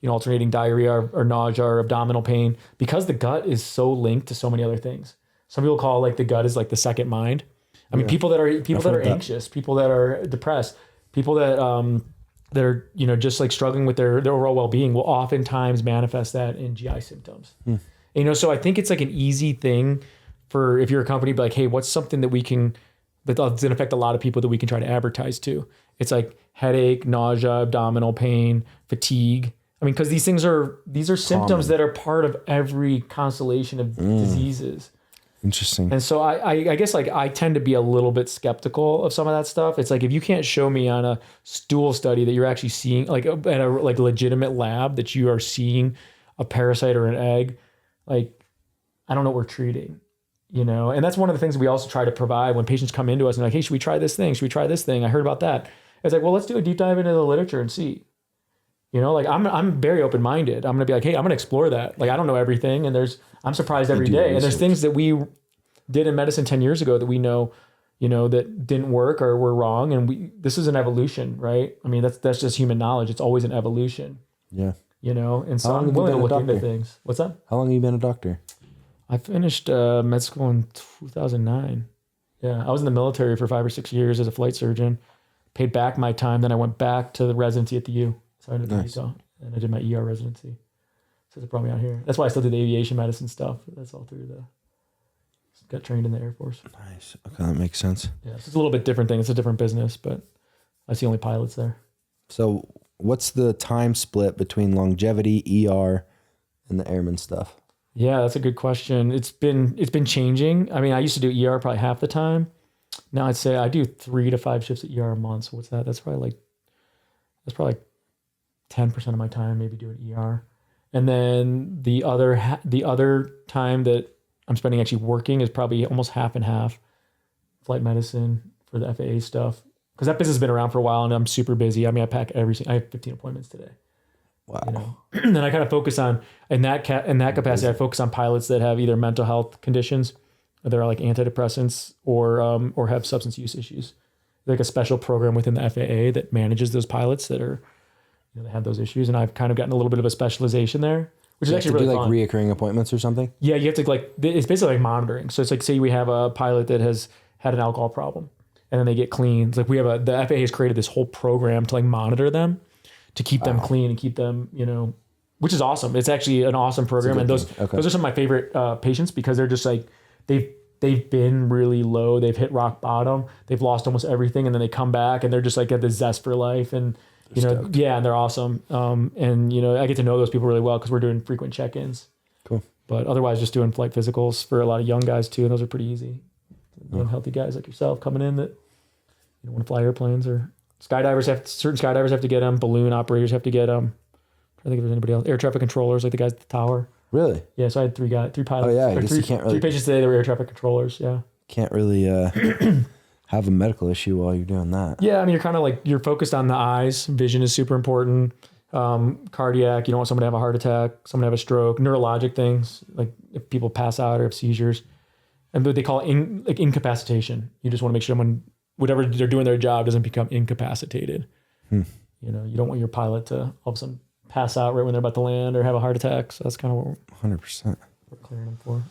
alternating diarrhea or nausea or abdominal pain because the gut is so linked to so many other things. Some people call like the gut is like the second mind. I mean, people that are anxious, people that are depressed, people that are just like struggling with their overall well-being will oftentimes manifest that in GI symptoms. So I think it's like an easy thing for if you're a company, be like, hey, what's something that's going to affect a lot of people that we can try to advertise to? It's like headache, nausea, abdominal pain, fatigue. I mean, because these are symptoms that are part of every constellation of diseases. Interesting. And so I guess like I tend to be a little bit skeptical of some of that stuff. It's like if you can't show me on a stool study that you're actually seeing like at a like legitimate lab that you are seeing a parasite or an egg, like I don't know what we're treating, And that's one of the things we also try to provide when patients come into us and like, hey, should we try this thing? Should we try this thing? I heard about that. It's like, well, let's do a deep dive into the literature and see. Like I'm very open-minded. I'm going to be like, hey, I'm going to explore that. Like, I don't know everything. And I'm surprised every day. And there's things that we did in medicine 10 years ago that we know, that didn't work or were wrong. And this is an evolution, right? I mean, that's just human knowledge. It's always an evolution. Yeah. And so I'm willing to look into things. What's that? How long have you been a doctor? I finished med school in 2009. Yeah. I was in the military for 5 or 6 years as a flight surgeon, paid back my time. Then I went back to the residency at the U. So I did Utah, and I did my ER residency. So they brought me out here. That's why I still do the aviation medicine stuff. That's all through got trained in the Air Force. Nice. Okay, that makes sense. Yeah, it's a little bit different thing. It's a different business, but I see only pilots there. So what's the time split between longevity, ER, and the airman stuff? Yeah, that's a good question. It's been changing. I mean, I used to do ER probably half the time. Now I'd say I do 3 to 5 shifts at ER a month. So what's that? That's probably 10% of my time maybe doing ER. And then the other time that I'm spending actually working is probably almost half and half. Flight medicine for the FAA stuff. Because that business has been around for a while and I'm super busy. I mean, I have 15 appointments today. Wow. You know? And I kind of focus on, in that capacity, I focus on pilots that have either mental health conditions, or they're like antidepressants, or have substance use issues. Like a special program within the FAA that manages those pilots that are, you know, they have those issues. And I've kind of gotten a little bit of a specialization there, which is actually really fun. Like reoccurring appointments or something? Yeah, you have to it's basically like monitoring. So it's like, say we have a pilot that has had an alcohol problem and then they get clean. It's like the FAA has created this whole program to like monitor them, to keep them clean and keep them, you know, which is awesome. It's actually an awesome program. And those are some of my favorite patients because they're just like, they've been really low. They've hit rock bottom. They've lost almost everything. And then they come back and they're just like got this zest for life. And, you know, yeah, and they're awesome. And, you know, I get to know those people really well because we're doing frequent check-ins. Cool. But otherwise just doing flight physicals for a lot of young guys too. And those are pretty easy. Young, healthy guys like yourself coming in that, you know, want to fly airplanes, or certain skydivers have to get them. Balloon operators have to get them. I think if there's anybody else, air traffic controllers, like the guys at the tower. Really? Yeah. So I had three pilots. Oh yeah. I guess you can't really. 3 patients today that were air traffic controllers. Yeah. Can't really have a medical issue while you're doing that. Yeah. I mean, you're kind of like, you're focused on the eyes. Vision is super important. Cardiac, you don't want someone to have a heart attack, someone to have a stroke, neurologic things, like if people pass out or have seizures. And what they call it like incapacitation. You just want to make sure someone, whatever they're doing their job, doesn't become incapacitated. You know, you don't want your pilot to all of a sudden pass out right when they're about to land or have a heart attack. So that's kind of what 100%. We're clearing them for.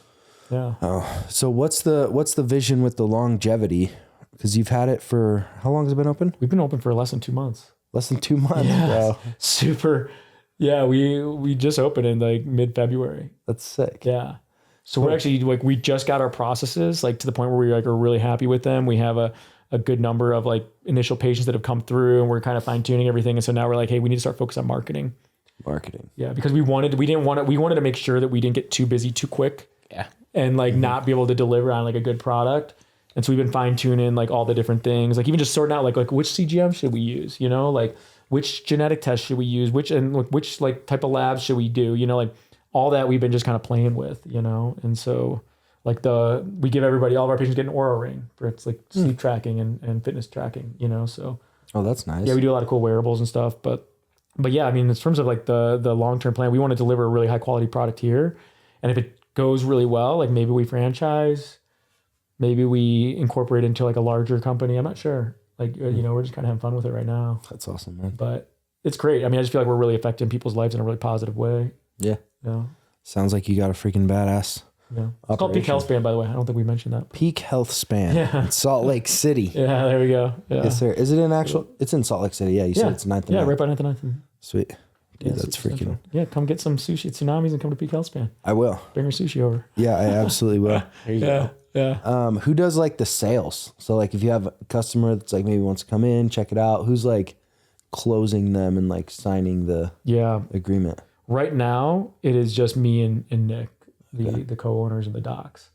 Yeah. Oh, so what's the vision with the longevity? Because you've had it for, how long has it been open? We've been open for less than 2 months. Less than 2 months, yeah, bro. Super. Yeah, we just opened in like mid-February. That's sick. Yeah. So we're actually like, we just got our processes like to the point where we like are really happy with them. We have a good number of like initial patients that have come through and we're kind of fine tuning everything. And so now we're like, hey, we need to start focusing on marketing. Yeah. Because we wanted to make sure that we didn't get too busy too quick. Yeah. And like not be able to deliver on like a good product. And so we've been fine tuning like all the different things, like even just sorting out like which CGM should we use, you know, like which genetic test should we use, which like type of labs should we do, you know, like all that we've been just kind of playing with, you know. And so like we give all of our patients get an Oura ring for it's like sleep tracking and fitness tracking, you know. So that's nice. Yeah, we do a lot of cool wearables and stuff, but yeah, I mean, in terms of like the long-term plan, we want to deliver a really high quality product here. And if it goes really well, like maybe we franchise, maybe we incorporate into like a larger company. I'm not sure. Like, you know, we're just kind of having fun with it right now. That's awesome, man. But it's great. I mean, I just feel like we're really affecting people's lives in a really positive way. Yeah. You know? Sounds like you got a freaking badass. Yeah. It's called Peak Health Span, by the way. I don't think we mentioned that. Peak Health Span. Yeah. In Salt Lake City. Yeah, there we go. Yeah. Yes, sir. Is it it's in Salt Lake City. Yeah, you said it's 9th and 9th. Yeah, right by 9th and 9th. Sweet. Dude, that's freaking... Central. Yeah, come get some sushi at Tsunamis and come to Peak Health Span. I will. Bring your sushi over. Yeah, I absolutely will. There you go. Yeah. Who does like the sales? So like if you have a customer that's like maybe wants to come in, check it out, who's like closing them and like signing the agreement? Right now, it is just me and Nick, the co-owners and the docs.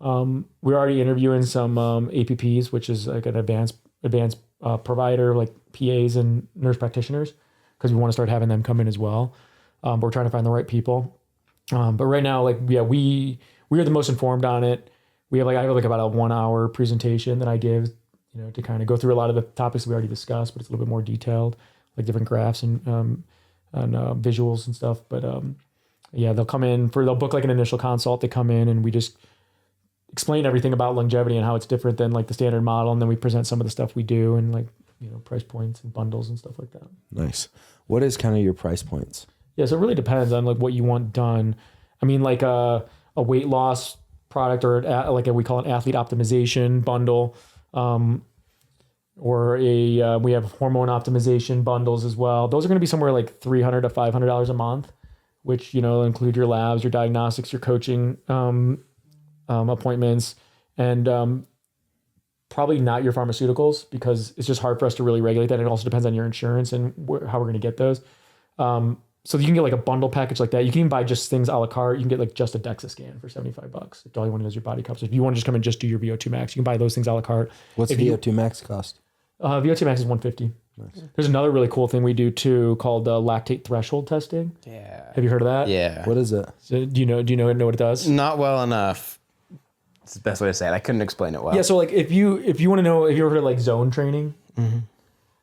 We're already interviewing some APPs, which is like an advanced provider, like PAs and nurse practitioners, because we want to start having them come in as well. But we're trying to find the right people. But right now, like, yeah, we are the most informed on it. I have like about a 1 hour presentation that I give, you know, to kind of go through a lot of the topics we already discussed, but it's a little bit more detailed, like different graphs and visuals and stuff. But yeah, they'll book like an initial consult. They come in and we just explain everything about longevity and how it's different than like the standard model. And then we present some of the stuff we do and like, you know, price points and bundles and stuff like that. Nice. What is kind of your price points? Yeah. So it really depends on like what you want done. I mean, like a weight loss product or we call it athlete optimization bundle, or we have hormone optimization bundles as well. Those are going to be somewhere like $300 to $500 a month, which, you know, include your labs, your diagnostics, your coaching appointments, and probably not your pharmaceuticals, because it's just hard for us to really regulate that. It also depends on your insurance and how we're going to get those. So you can get like a bundle package like that. You can even buy just things a la carte. You can get like just a DEXA scan for $75 if all you want to know is your body comp. So if you want to just come and just do your VO2 max, you can buy those things a la carte. What's VO2 max cost? VO2 max is $150. Nice. There's another really cool thing we do too called lactate threshold testing. Yeah. Have you heard of that? Yeah. What is it? So do you know what it does? Not well enough. It's the best way to say it. I couldn't explain it well. Yeah. So like if you want to know, if you ever heard of like zone training,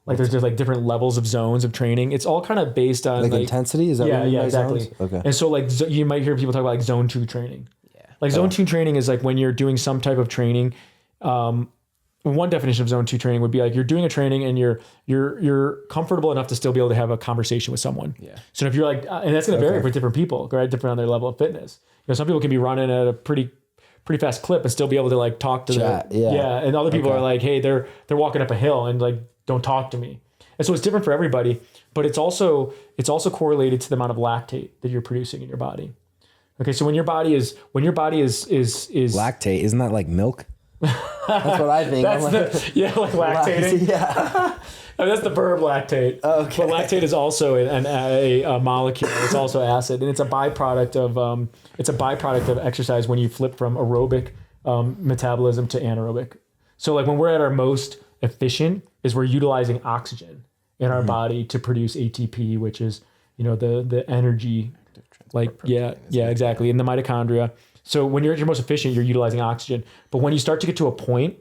like there's just like different levels of zones of training. It's all kind of based on like intensity. Is that what you mean by exactly. zones? Okay. And so like you might hear people talk about like zone 2 training. Yeah. Like zone 2 training is like when you're doing some type of training. One definition of zone 2 training would be like you're doing a training and you're comfortable enough to still be able to have a conversation with someone. Yeah. So if you're like, and that's going to vary for different people, right? Different on their level of fitness. You know, some people can be running at a pretty fast clip and still be able to like talk to them. Yeah. And other people are like, hey, they're walking up a hill and like, don't talk to me. And so it's different for everybody, but it's also correlated to the amount of lactate that you're producing in your body. Okay. So when your body is lactate, isn't that like milk? That's what I think. That's like lactating. Yeah. I mean, that's the verb lactate. Okay. But lactate is also a molecule. It's also acid, and it's a byproduct of exercise when you flip from aerobic metabolism to anaerobic. So like when we're at our most efficient is we're utilizing oxygen in our body to produce ATP, which is, the energy, exactly, in the mitochondria. So when you're at your most efficient, you're utilizing oxygen. But when you start to get to a point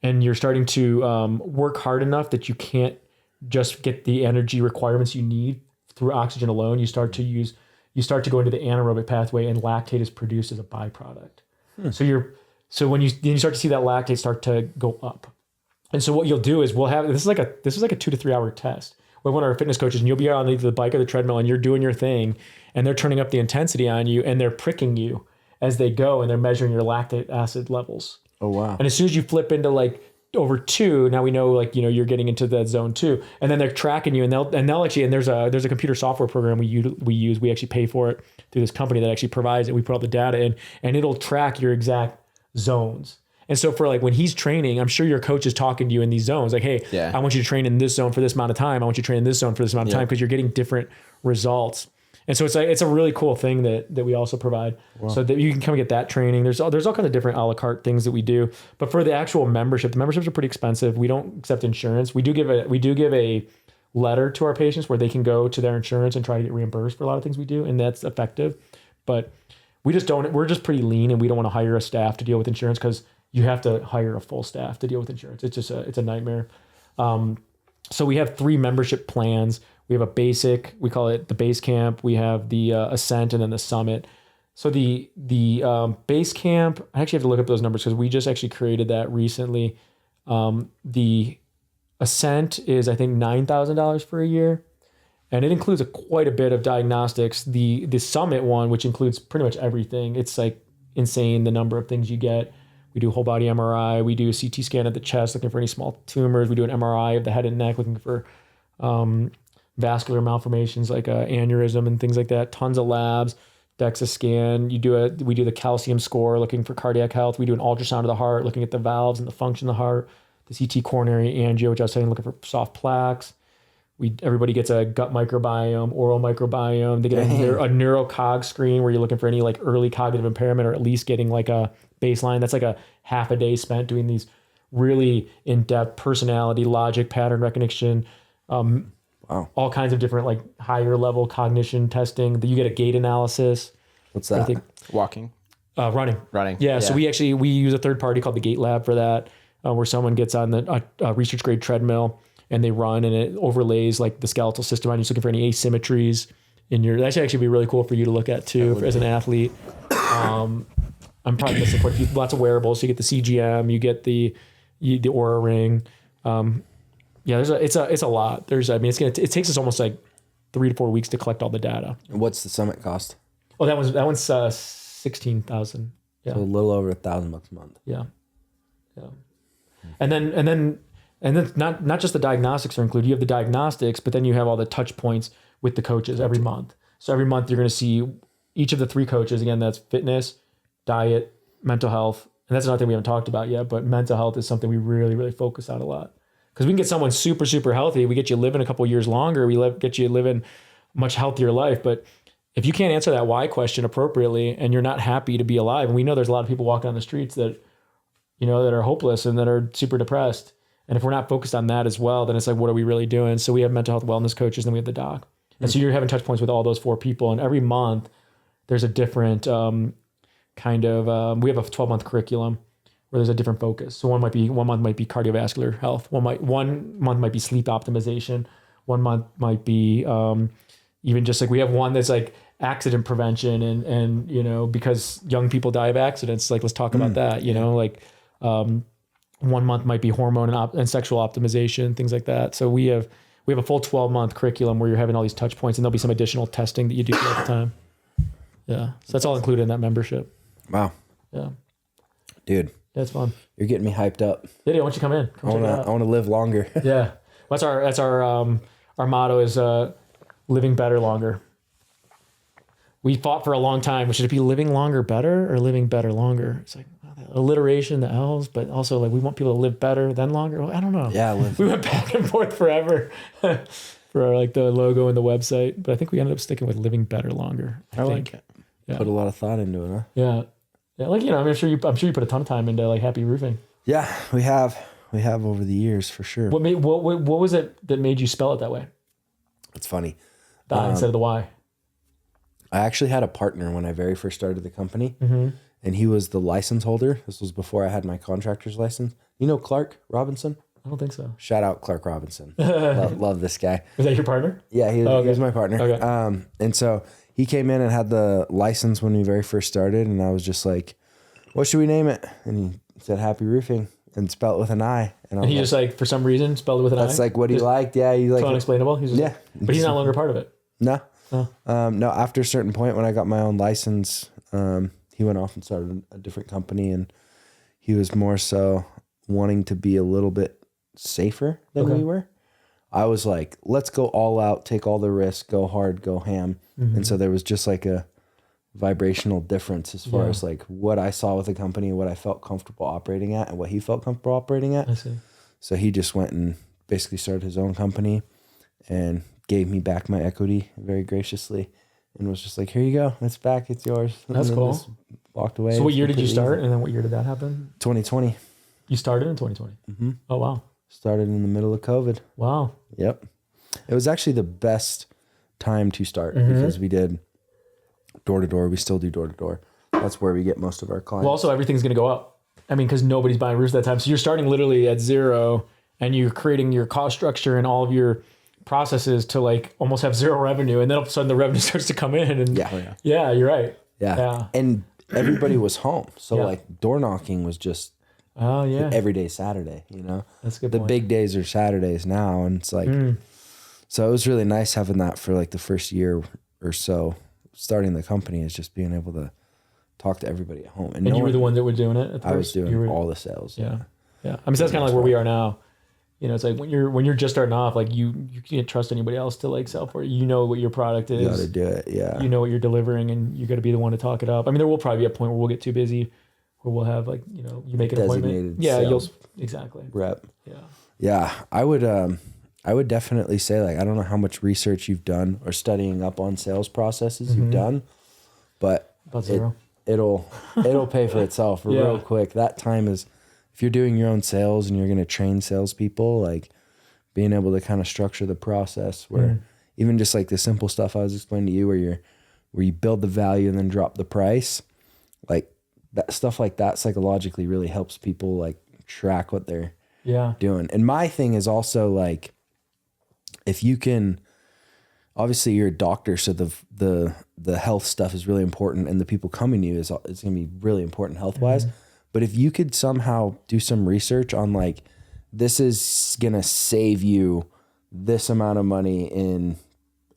and you're starting to work hard enough that you can't just get the energy requirements you need through oxygen alone, you start to go into the anaerobic pathway, and lactate is produced as a byproduct. So when you start to see that lactate start to go up. And so what you'll do is this is like a 2 to 3 hour test with one of our fitness coaches, and you'll be on the bike or the treadmill and you're doing your thing and they're turning up the intensity on you and they're pricking you as they go, and they're measuring your lactate acid levels. Oh, wow. And as soon as you flip into like over 2, now we know like, you're getting into that zone 2, and then they're tracking you, and they'll actually, and there's a computer software program we use, we actually pay for it through this company that actually provides it. We put all the data in, and it'll track your exact zones. And so for like when he's training, I'm sure your coach is talking to you in these zones. Like, hey, I want you to train in this zone for this amount of time. I want you to train in this zone for this amount of time, because you're getting different results. And so it's a really cool thing that we also provide. Wow. So that you can come get that training. There's all kinds of different a la carte things that we do. But for the actual membership, the memberships are pretty expensive. We don't accept insurance. We do give a letter to our patients where they can go to their insurance and try to get reimbursed for a lot of things we do, and that's effective. But we're just pretty lean, and we don't want to hire a staff to deal with insurance, because you have to hire a full staff to deal with insurance. It's just it's a nightmare. So we have 3 membership plans. We have a basic, we call it the base camp. We have the ascent, and then the summit. So the base camp, I actually have to look up those numbers because we just actually created that recently. The ascent is, I think, $9,000 for a year, and it includes quite a bit of diagnostics. The summit one, which includes pretty much everything, it's like insane the number of things you get. We do whole body MRI. We do a CT scan of the chest looking for any small tumors. We do an MRI of the head and neck looking for vascular malformations like aneurysm and things like that. Tons of labs, DEXA scan. We do the calcium score looking for cardiac health. We do an ultrasound of the heart looking at the valves and the function of the heart. The CT coronary angio, which I was saying, looking for soft plaques. Everybody gets a gut microbiome, oral microbiome. They get a neurocog screen where you're looking for any like early cognitive impairment, or at least getting like a baseline. That's like a half a day spent doing these really in-depth personality, logic, pattern recognition, all kinds of different like higher level cognition testing. You get a gait analysis. What's that? Walking. Running. Yeah. So we use a third party called the Gait Lab for that, where someone gets on the research grade treadmill and they run, and it overlays like the skeletal system on you. Looking for any asymmetries in your. That should actually be really cool for you to look at too as an athlete. I'm probably missing quite a few, lots of wearables. So you get the CGM, you get the Oura Ring. It's a lot. It takes us almost like 3 to 4 weeks to collect all the data. And what's the summit cost? Oh, that one's $16,000. Yeah, so a little over $1,000 a month. Yeah. And then not just the diagnostics are included. You have the diagnostics, but then you have all the touch points with the coaches every month. So every month you're going to see each of the 3 coaches. Again, that's fitness, diet, mental health, and that's another thing we haven't talked about yet. But mental health is something we really, really focus on a lot. Because we can get someone super, super healthy. We get you living a couple of years longer. Get you living a much healthier life. But if you can't answer that why question appropriately, and you're not happy to be alive, and we know there's a lot of people walking on the streets that are hopeless and that are super depressed. And if we're not focused on that as well, then it's like, what are we really doing? So we have mental health wellness coaches, and then we have the doc. And so you're having touch points with all those 4 people. And every month there's a different kind of, we have a 12-month curriculum where there's a different focus. So one month might be cardiovascular health. One month might be sleep optimization. One month might be even just like we have one that's like accident prevention and you know, because young people die of accidents, like let's talk about that, you know, like 1 month might be hormone and sexual optimization, things like that. So we have a full 12-month curriculum where you're having all these touch points, and there'll be some additional testing that you do throughout the time. Yeah. So that's all included in that membership. Wow. Yeah. Dude. That's fun. You're getting me hyped up. Yeah, why don't you come in? I want to live longer. Yeah. That's our motto is living better longer. We fought for a long time. Should it be living longer better or living better longer? It's like alliteration, the L's, but also like we want people to live better then longer. Well, I don't know. Yeah. We went back and forth forever for like the logo and the website, but I think we ended up sticking with living better longer. I like it. Yeah. Put a lot of thought into it, huh? Yeah. Yeah. Like, you know, I'm sure you put a ton of time into like Happi Roofing. Yeah, we have over the years for sure. What was it that made you spell it that way? It's funny. The I instead of the Y. I actually had a partner when I very first started the company, and he was the license holder. This was before I had my contractor's license. You know Clark Robinson? I don't think so. Shout out Clark Robinson. love this guy. Was that your partner? Yeah, he was my partner. Okay. And so he came in and had the license when we very first started, and I was just like, what should we name it? And he said Happi Roofing and spelled it with an I. And he just like, for some reason, spelled it with an I? That's like what he liked. Yeah. He liked unexplainable? But he's no longer part of it. No. Oh. No, after a certain point when I got my own license, he went off and started a different company, and he was more so wanting to be a little bit safer than we were. I was like, let's go all out, take all the risks, go hard, go ham. And so there was just like a vibrational difference as far as like what I saw with the company, what I felt comfortable operating at, and what he felt comfortable operating at. I see. So he just went and basically started his own company and gave me back my equity very graciously and was just like, here you go. It's back. It's yours. That's cool. Just walked away. So what year did you start? And then what year did that happen? 2020. You started in 2020? Mm-hmm. Oh, wow. Started in the middle of COVID. Wow. Yep. It was actually the best time to start because we did door to door. We still do door to door. That's where we get most of our clients. Well, also everything's going to go up. I mean, because nobody's buying roofs that time. So you're starting literally at zero and you're creating your cost structure and all of your processes to like almost have zero revenue. And then all of a sudden the revenue starts to come in. And yeah, you're right. Yeah. And everybody was home. So like door knocking was just every day Saturday, you know? That's a good The point. big days are Saturdays now. And it's like, so it was really nice having that for like the first year or so. Starting the company is just being able to talk to everybody at home. And you were the one that was doing it at first? I was doing all the sales. Yeah. I mean, so that's kind of like where we are now. You know, it's like when you're just starting off, like you can't trust anybody else to like sell for you. You know what your product is. You got to do it. Yeah. You know what you're delivering, and you got to be the one to talk it up. I mean, there will probably be a point where we'll get too busy, where we'll have like, you know, you make an appointment. Yeah, exactly. Rep. Yeah. Yeah, I would definitely say, like, I don't know how much research you've done or studying up on sales processes you've done, but about zero. It'll pay for itself real quick. That time is, if you're doing your own sales and you're going to train salespeople, like being able to kind of structure the process where even just like the simple stuff I was explaining to you, where you build the value and then drop the price, like that stuff like that psychologically really helps people like track what they're doing. And my thing is also like, if you can, obviously you're a doctor, so the health stuff is really important, and the people coming to you is going to be really important health wise. But if you could somehow do some research on like, this is going to save you this amount of money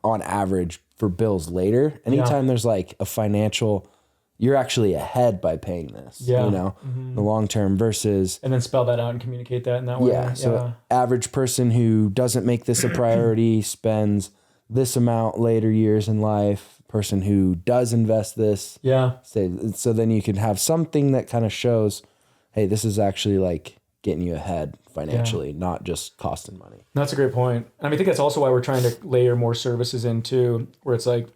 on average for bills later. Anytime there's like a financial, you're actually ahead by paying this, you know, the long term versus. And then spell that out and communicate that in that way. Yeah. So average person who doesn't make this a priority spends this amount later years in life. Person who does invest this. Yeah. So then you can have something that kind of shows, hey, this is actually like getting you ahead financially, not just costing money. That's a great point. I mean, I think that's also why we're trying to layer more services in too, where it's like,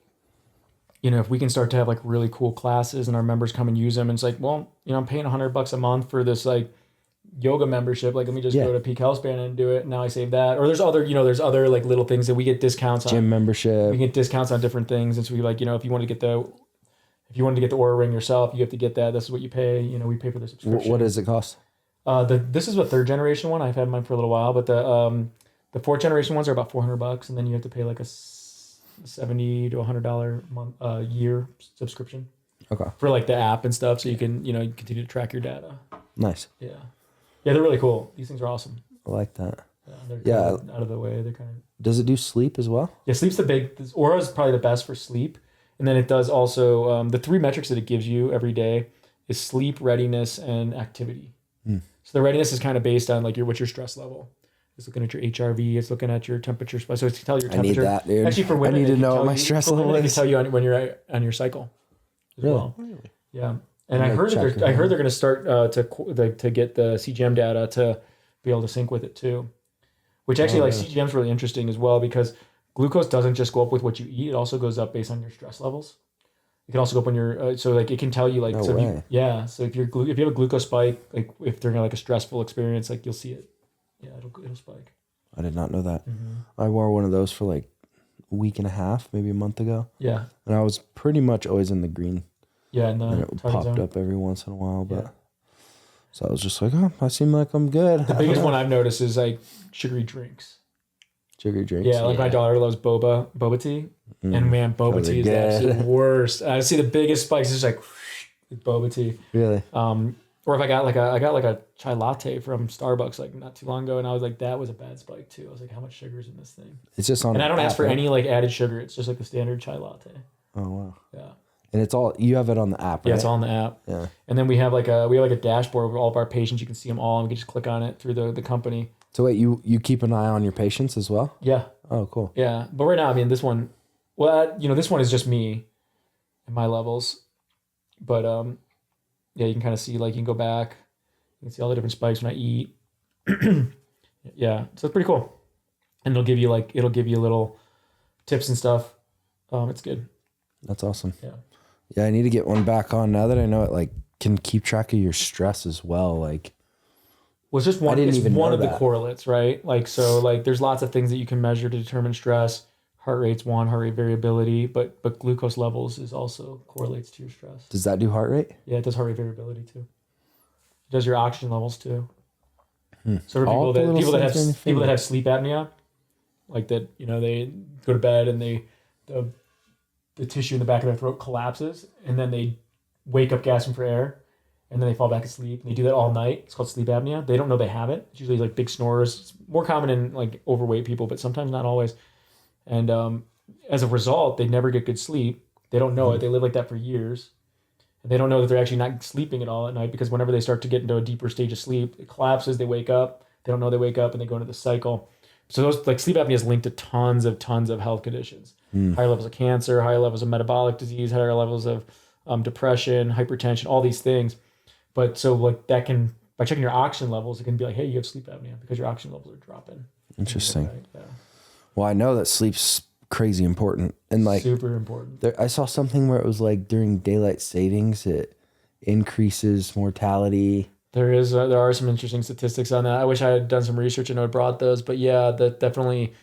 you know, if we can start to have like really cool classes and our members come and use them, and it's like, well, you know, I'm paying $100 a month for this like yoga membership. Like, let me just go to Peak Health Span and do it. And now I save that. Or there's other like little things that we get discounts on. Gym membership. We get discounts on different things. And so we like, you know, if you want to get If you wanted to get the Oura Ring yourself, you have to get that. This is what you pay. You know, we pay for the subscription. What does it cost? This is a 3rd generation one. I've had mine for a little while, but the 4th generation ones are about $400, and then you have to pay like a $70 to $100 year subscription. Okay. For like the app and stuff, so you can you continue to track your data. Nice. Yeah, they're really cool. These things are awesome. I like that. They're kind of out of the way. They're kind of. Does it do sleep as well? Yeah, sleep's the big. Aura is probably the best for sleep, and then it does also the 3 metrics that it gives you every day is sleep, readiness, and activity. So the readiness is kind of based on like what's your stress level. It's looking at your HRV. It's looking at your temperature. So it's to tell your temperature. I need that, dude. Actually, for women, I need to know what my stress level is. It can tell you when you're on your cycle. As really? Well. Really? Yeah. And I heard they're going to start to get the CGM data to be able to sync with it too. Which actually CGM is really interesting as well because glucose doesn't just go up with what you eat. It also goes up based on your stress levels. It can also go up on your so like it can tell you like no so way. So if you have a glucose spike, like if during like a stressful experience, like you'll see it. Yeah, it'll spike. I did not know that. Mm-hmm. I wore one of those for like a week and a half, maybe a month ago. Yeah. And I was pretty much always in the green. Yeah, and it popped up every once in a while, but so I was just like, oh, I seem like I'm good. The biggest one I've noticed is like sugary drinks. Sugary drinks. Yeah, like my daughter loves boba tea. And man, boba tea is the absolute worst. I see the biggest spikes just like with boba tea. Really? Or if I got like a chai latte from Starbucks like not too long ago, and I was like, that was a bad spike too. I was like, how much sugar is in this thing? It's just on. And I don't ask for any like added sugar. It's just like the standard chai latte. Oh wow. Yeah. And it's all you have it on the app, right? Yeah, it's all on the app. Yeah. And then we have like a dashboard with all of our patients. You can see them all, and we can just click on it through the company. So wait, you keep an eye on your patients as well? Yeah. Oh, cool. Yeah, but right now, I mean, this one, this one is just me and my levels, but yeah, you can kind of see like you can go back, you can see all the different spikes when I eat. Yeah, so it's pretty cool, and it'll give you little tips and stuff. It's good. That's awesome. Yeah. Yeah, I need to get one back on now that I know it like can keep track of your stress as well. Like, well, it's just one. It's one of the correlates, right? Like, so like there's lots of things that you can measure to determine stress. Heart rate's one, heart rate variability, but glucose levels is also correlates to your stress. Does that do heart rate? Yeah, it does heart rate variability too. It does your oxygen levels too. So for people that have sleep apnea, like that, they go to bed and the tissue in the back of their throat collapses, and then they wake up gasping for air, and then they fall back asleep. And they do that all night. It's called sleep apnea. They don't know they have it. It's usually like big snorers. It's more common in like overweight people, but sometimes not always. And as a result, they never get good sleep. They don't know it. They live like that for years. And they don't know that they're actually not sleeping at all at night, because whenever they start to get into a deeper stage of sleep, it collapses, they wake up. They don't know they wake up, and they go into the cycle. So those like sleep apnea is linked to tons of health conditions. Higher levels of cancer, higher levels of metabolic disease, higher levels of depression, hypertension, all these things. But so like that can, by checking your oxygen levels, it can be like, hey, you have sleep apnea because your oxygen levels are dropping. Interesting. Yeah. Well, I know that sleep's crazy important, and like super important. I saw something where it was like during daylight savings, it increases mortality. There are some interesting statistics on that. I wish I had done some research and I would brought those, but yeah, that definitely.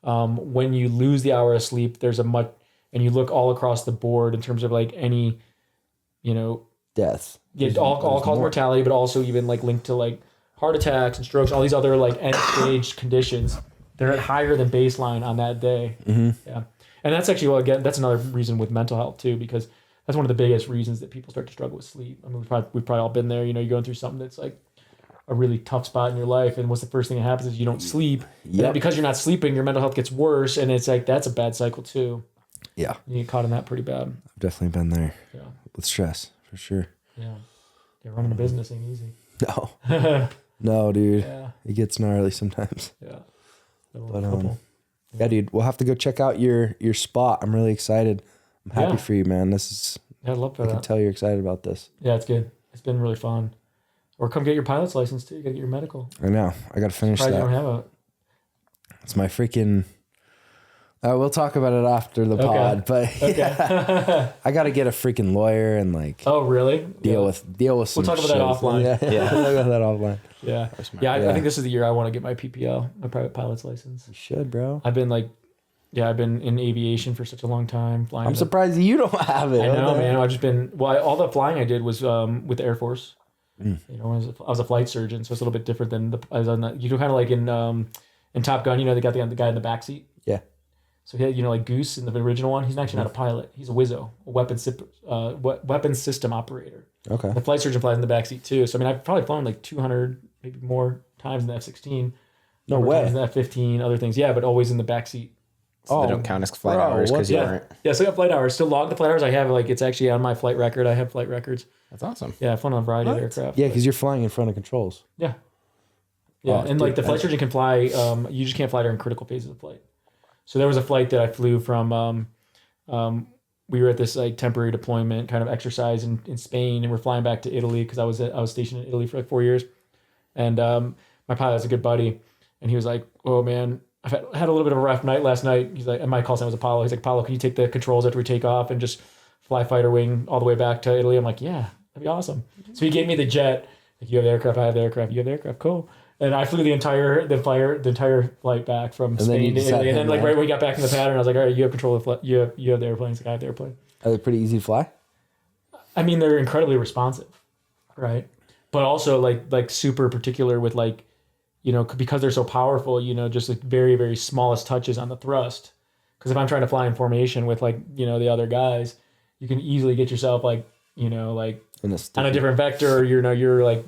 When you lose the hour of sleep, there's and you look all across the board in terms of like any, death. Yeah, all cause mortality, but also even like linked to like heart attacks and strokes, all these other like end stage conditions. They're at higher than baseline on that day. Mm-hmm. Yeah, and that's actually that's another reason with mental health too, because that's one of the biggest reasons that people start to struggle with sleep. I mean, we've probably all been there. You're going through something that's like a really tough spot in your life, and what's the first thing that happens is you don't sleep. Yeah. Because you're not sleeping, your mental health gets worse, and it's like that's a bad cycle too. Yeah. You get caught in that pretty bad. I've definitely been there. Yeah. With stress, for sure. Yeah. Running a business ain't easy. No. No, dude. Yeah. It gets gnarly sometimes. Yeah. But yeah, dude, we'll have to go check out your spot. I'm really excited. I'm happy for you, man. This is I'd love for I that. can tell you're excited about this. Yeah, it's good. It's been really fun. Or come get your pilot's license too. You gotta get your medical. I know. I gotta finish that. You don't have it. It's my freaking. We'll talk about it after the pod, but yeah, I gotta get a freaking lawyer and like. Oh really? Deal with some. We'll talk about that offline. Yeah. We'll talk about that offline. Yeah. I think this is the year I want to get my PPL, my private pilot's license. You should, bro. I've been like, Yeah, I've been in aviation for such a long time. Flying. I'm surprised you don't have it. I know, man. I've just been, all the flying I did was with the Air Force. You know, I was a flight surgeon, so it's a little bit different than I was on that. You do kind of like in Top Gun, you know, they got the guy in the back seat. Yeah. So he had, you know, like Goose in the original one. He's actually not a pilot. He's a WISO, a weapons system operator. Okay. The flight surgeon flies in the back seat too. So I mean, I've probably flown like 200, maybe more times in the F-16. No way. Times in the F-15, other things. Yeah, but always in the back seat. So they don't count as flight hours because you weren't. Yeah, so I got flight hours. Still log the flight hours. I have it's actually on my flight record. I have flight records. That's awesome. Yeah, I've flown on a variety of aircraft. Yeah, because you're flying in front of controls. Yeah. Yeah, and like the flight surgeon can fly. You just can't fly during critical phases of flight. So there was a flight that I flew from. We were at this like temporary deployment kind of exercise in Spain, and we're flying back to Italy because I was stationed in Italy for like 4 years, and my pilot's a good buddy, and he was like, "Oh man, I've had a little bit of a rough night last night." He's like, and my call sign was Apollo. He's like, "Apollo, can you take the controls after we take off and just fly fighter wing all the way back to Italy?" I'm like, "Yeah, that'd be awesome." So he gave me the jet. Like, you have the aircraft, I have the aircraft. You have the aircraft, cool. And I flew the entire flight back from Spain to Italy. And then like right when we got back in the pattern, I was like, all right, you have control of the flight. You have the airplane. He's like, I have the airplane. Are they pretty easy to fly? I mean, they're incredibly responsive, right? But also like super particular with like, you know, because they're so powerful, you know, just like very, very smallest touches on the thrust. Because if I'm trying to fly in formation with like, you know, the other guys, you can easily get yourself like, you know, like on a different vector, or, you know, you're like,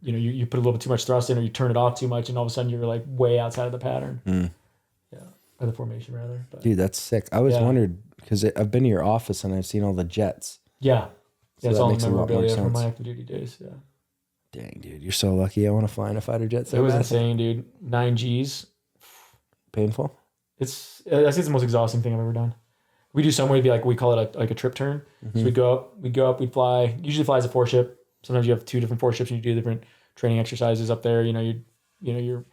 you know, you put a little bit too much thrust in, or you turn it off too much, and all of a sudden you're like way outside of the pattern. Yeah, or the formation rather. But, dude, that's sick. I always wondered because I've been to your office and I've seen all the jets. Yeah, so it's all memorabilia from my active duty days. Yeah. Dang, dude, you're so lucky. I want to fly in a fighter jet. So it was insane, dude. 9 Gs. Painful. I think it's the most exhausting thing I've ever done. We do some way like we call it a trip turn. So we go up, we fly. Usually flies a 4-ship. Sometimes you have 2 different 4-ships and you do different training exercises up there. You know, you're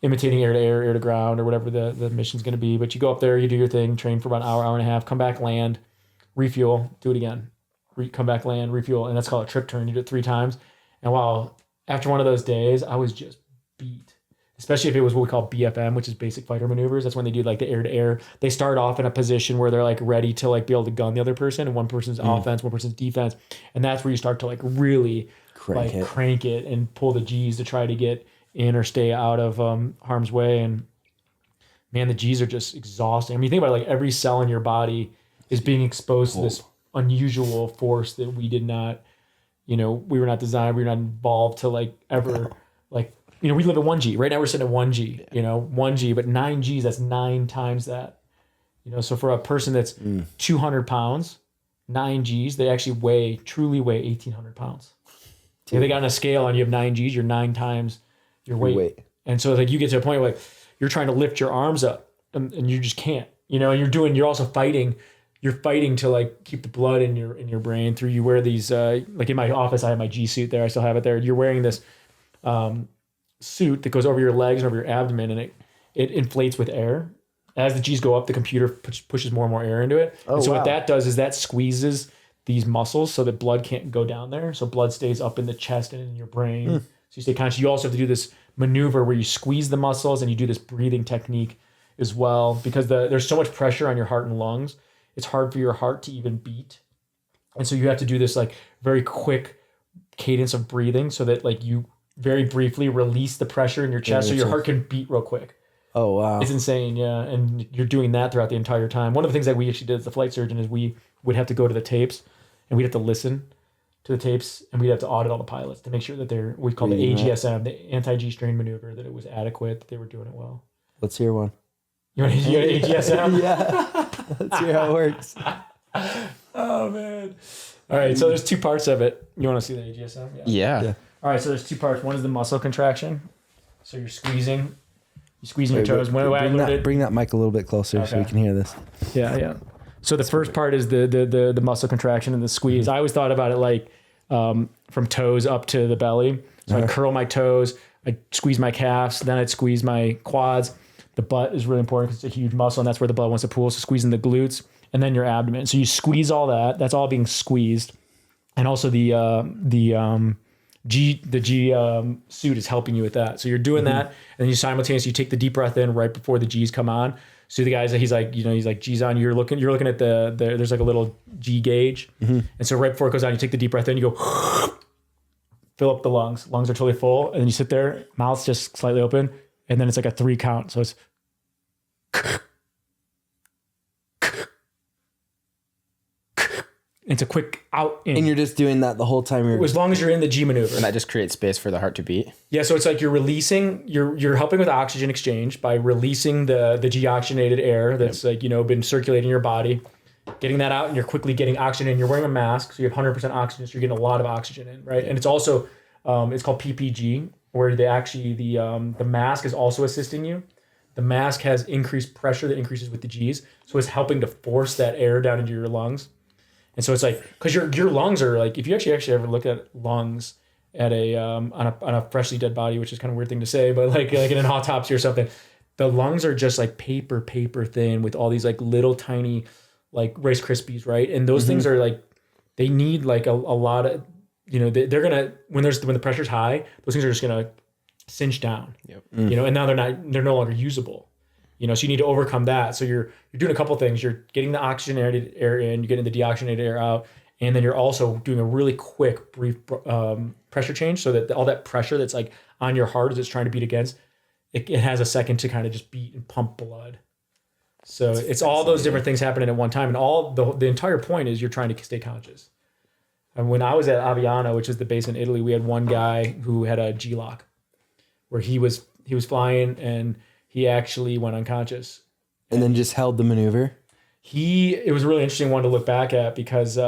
imitating air to air, air to ground, or whatever the mission's going to be. But you go up there, you do your thing, train for about an hour, hour and a half, come back, land, refuel, do it again, come back, land, refuel, and that's called a trip turn. You do it 3 times, and wow, after one of those days, I was just beat. Especially if it was what we call BFM, which is basic fighter maneuvers. That's when they do like the air to air. They start off in a position where they're like ready to like be able to gun the other person, and one person's offense, one person's defense, and that's where you start to like really crank it and pull the G's to try to get in or stay out of harm's way. And man, the G's are just exhausting. I mean, think about it, like every cell in your body is being exposed to this unusual force that we did not, you know, we were not designed, we were not involved to like ever like. You know, we live at 1G. Right now we're sitting at 1G, you know, 1G, but 9 Gs, that's 9 times that. You know, so for a person that's 200 pounds, 9 Gs, they actually truly weigh 1,800 pounds. If they got on a scale and you have 9 Gs, you're 9 times your weight. And so like you get to a point where like you're trying to lift your arms up and you just can't, you know, and you're also fighting. You're fighting to like keep the blood in your brain through. You wear these, like in my office, I have my G suit there. I still have it there. You're wearing this, suit that goes over your legs and over your abdomen, and it inflates with air. As the G's go up, the computer pushes more and more air into it. And so what that does is that squeezes these muscles so that blood can't go down there. So blood stays up in the chest and in your brain. So you stay conscious. You also have to do this maneuver where you squeeze the muscles, and you do this breathing technique as well, because there's so much pressure on your heart and lungs. It's hard for your heart to even beat. And so you have to do this like very quick cadence of breathing so that like you very briefly release the pressure in your chest so your heart can beat real quick. Oh, wow. It's insane, yeah. And you're doing that throughout the entire time. One of the things that we actually did as the flight surgeon is we would have to go to the tapes, and we'd have to listen to the tapes, and we'd have to audit all the pilots to make sure that we call the AGSM, the anti-G strain maneuver, that it was adequate, that they were doing it well. Let's hear one. You want to hear AGSM? Yeah. Let's hear how it works. Oh, man. All right, so there's 2 parts of it. You want to see the AGSM? Yeah. All right, so there's 2 parts. One is the muscle contraction. So you're squeezing your toes. Bring that mic a little bit closer so we can hear this. Yeah. So the first part is the muscle contraction and the squeeze. I always thought about it like from toes up to the belly. So I curl my toes, I squeeze my calves, then I'd squeeze my quads. The butt is really important because it's a huge muscle, and that's where the blood wants to pool. So squeezing the glutes, and then your abdomen. So you squeeze all that. That's all being squeezed, and also the G suit is helping you with that. So you're doing that, and then you simultaneously take the deep breath in right before the G's come on. So the guys, he's like, G's-on, you're looking at the there's like a little G gauge. And so right before it goes down, you take the deep breath in, you go, fill up the lungs. Lungs are totally full. And then you sit there, mouth's just slightly open. And then it's like a 3 count. So it's, it's a quick out in. And you're just doing that the whole time. As long as you're in the G maneuver. And that just creates space for the heart to beat. Yeah, so it's like you're releasing, you're helping with oxygen exchange by releasing the deoxygenated air that's been circulating your body, getting that out, and you're quickly getting oxygen in. You're wearing a mask, so you have 100% oxygen, so you're getting a lot of oxygen in, right? And it's also, it's called PPG, where the mask is also assisting you. The mask has increased pressure that increases with the G's, so it's helping to force that air down into your lungs. And so it's like, because your lungs are like, if you actually ever look at lungs at on a freshly dead body, which is kind of a weird thing to say, but like in an autopsy or something, the lungs are just like paper thin with all these like little tiny like Rice Krispies, right? And those things are like, they need like a lot of, they're gonna, when the pressure's high, those things are just gonna cinch down. Yep. And now they're no longer usable. So you need to overcome that. So you're doing a couple things. You're getting the oxygenated air in, you're getting the deoxygenated air out, and then you're also doing a really quick, brief pressure change so that all that pressure that's like on your heart as it's trying to beat against, it has a second to kind of just beat and pump blood. So it's all those different things happening at one time, and all the entire point is you're trying to stay conscious. And when I was at Aviano, which is the base in Italy, we had one guy who had a G-lock, where he was flying and he actually went unconscious. And then just held the maneuver? It was a really interesting one to look back at because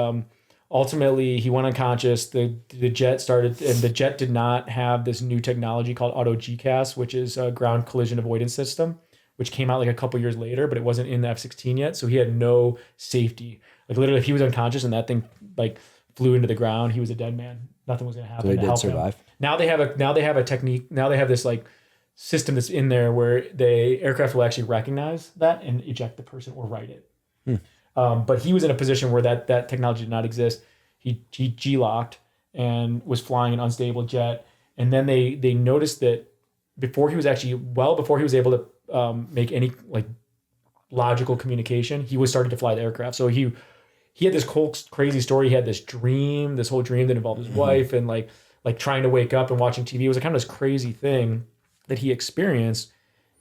ultimately he went unconscious. The jet started, and the jet did not have this new technology called auto GCAS, which is a ground collision avoidance system, which came out like a couple years later, but it wasn't in the F-16 yet. So he had no safety. Like literally if he was unconscious and that thing like flew into the ground, he was a dead man. Nothing was going to happen. So he did survive. Him. Now they have a technique. Now they have this like system that's in there where the aircraft will actually recognize that and eject the person or write it. But he was in a position where that technology did not exist. He G-locked and was flying an unstable jet. And then they noticed that before he was able to make any like logical communication, he was starting to fly the aircraft. So he had this whole crazy story. He had this whole dream that involved his wife and like trying to wake up and watching TV. It was kind of this crazy thing that he experienced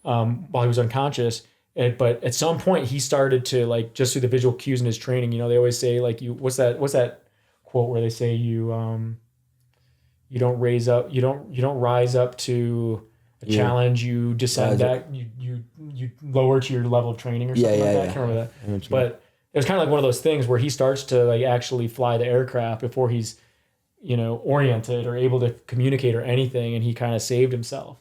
while he was unconscious. But at some point he started to like, just through the visual cues in his training, they always say like, what's that quote where they say you don't rise up to a challenge, you descend back, you lower to your level of training or something like that. I can't remember that. But it was kind of like one of those things where he starts to like actually fly the aircraft before he's, oriented or able to communicate or anything. And he kind of saved himself.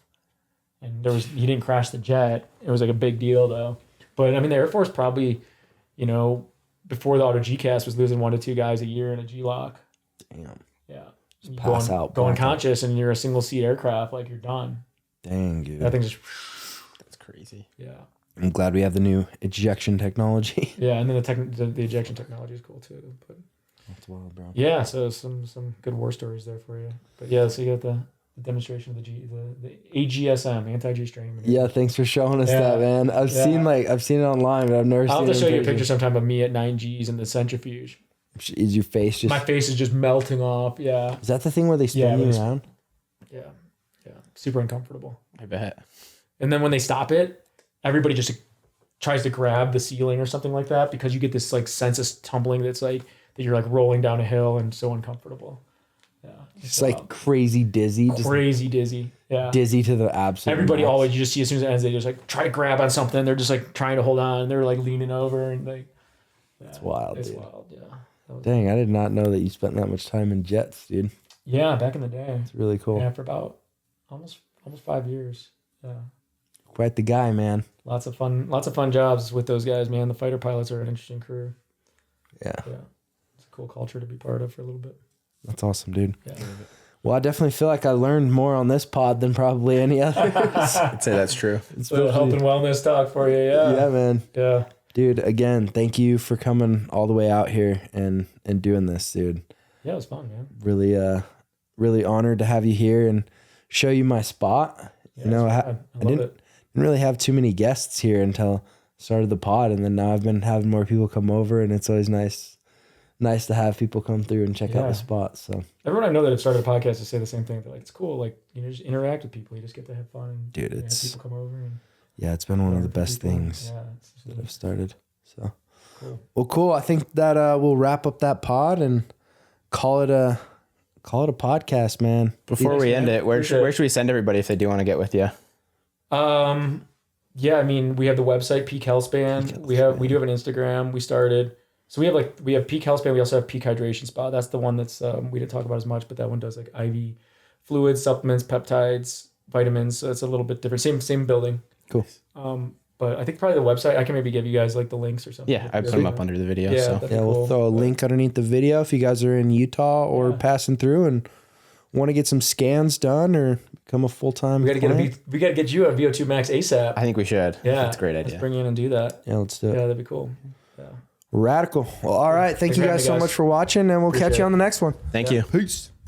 And he didn't crash the jet. It was like a big deal though. But I mean, the Air Force probably, before the auto GCAS was losing 1 to 2 guys a year in a G-lock. Damn. Yeah. Just pass out. Go unconscious and you're a single seat aircraft, like you're done. Dang, dude. That thing's just. That's crazy. Yeah. I'm glad we have the new ejection technology. Yeah, and then the ejection technology is cool too. But that's wild, bro. Yeah, so some good war stories there for you. But yeah, so you got the demonstration of the AGSM, anti-G string. Yeah, thanks for showing us that, man. I've seen it online, but I've never seen it. I'll have to show you a picture sometime of me at 9Gs in the centrifuge. Is your face just... My face is just melting off, yeah. Is that the thing where they spin you around? Yeah. Super uncomfortable. I bet. And then when they stop it, everybody just tries to grab the ceiling or something like that because you get this like sense of tumbling that's like, that you're like rolling down a hill and so uncomfortable. Yeah. It's like crazy dizzy. Crazy dizzy. Yeah. Dizzy to the absolute. Everybody always, you just see as soon as it ends, they just like try to grab on something. They're just like trying to hold on. They're like leaning over and like. Yeah, it's wild. It's dude. wild. Yeah. Dang, I did not know that you spent that much time in jets, dude. Yeah, back in the day. It's really cool. Yeah, for about almost 5 years. Yeah. Quite the guy, man. Lots of fun jobs with those guys, man. The fighter pilots are an interesting career. Yeah. It's a cool culture to be part of for a little bit. That's awesome, dude. Yeah. Well, I definitely feel like I learned more on this pod than probably any others. I'd say that's true. It's a little health and wellness talk for you, yeah. Yeah, man. Yeah. Dude, again, thank you for coming all the way out here and doing this, dude. Yeah, it was fun, man. Really honored to have you here and show you my spot. Yeah, I didn't really have too many guests here until started the pod, and then now I've been having more people come over, and it's always nice to have people come through and check out the spot. So everyone I know that have started a podcast to say the same thing. They're like, it's cool. Like, you know, just interact with people. You just get to have fun. And, dude, have people come over. And it's been one of the best things that I've started. So cool. Well, cool. I think that we'll wrap up that pod and call it a podcast, man. Before we end it, where should we send everybody if they do want to get with you? Yeah, I mean, we have the website Peak Healthspan. We do have an Instagram. We started. So we have Peak Healthspan. We also have Peak Hydration Spa. That's the one that's we didn't talk about as much, but that one does like IV fluids, supplements, peptides, vitamins. So it's a little bit different. Same building. Cool. But I think probably the website. I can maybe give you guys like the links or something. Yeah, I put them up under the video. Yeah, we'll throw a link underneath the video if you guys are in Utah or passing through and want to get some scans done or become a full-time. We got to get you a VO2 Max ASAP. I think we should. Yeah, that's a great idea. Let's bring you in and do that. Yeah, let's do it. Yeah, that'd be cool. Yeah. Radical. Well, all right. Thank you guys so much for watching, and we'll catch you on the next one. Thank you. Peace.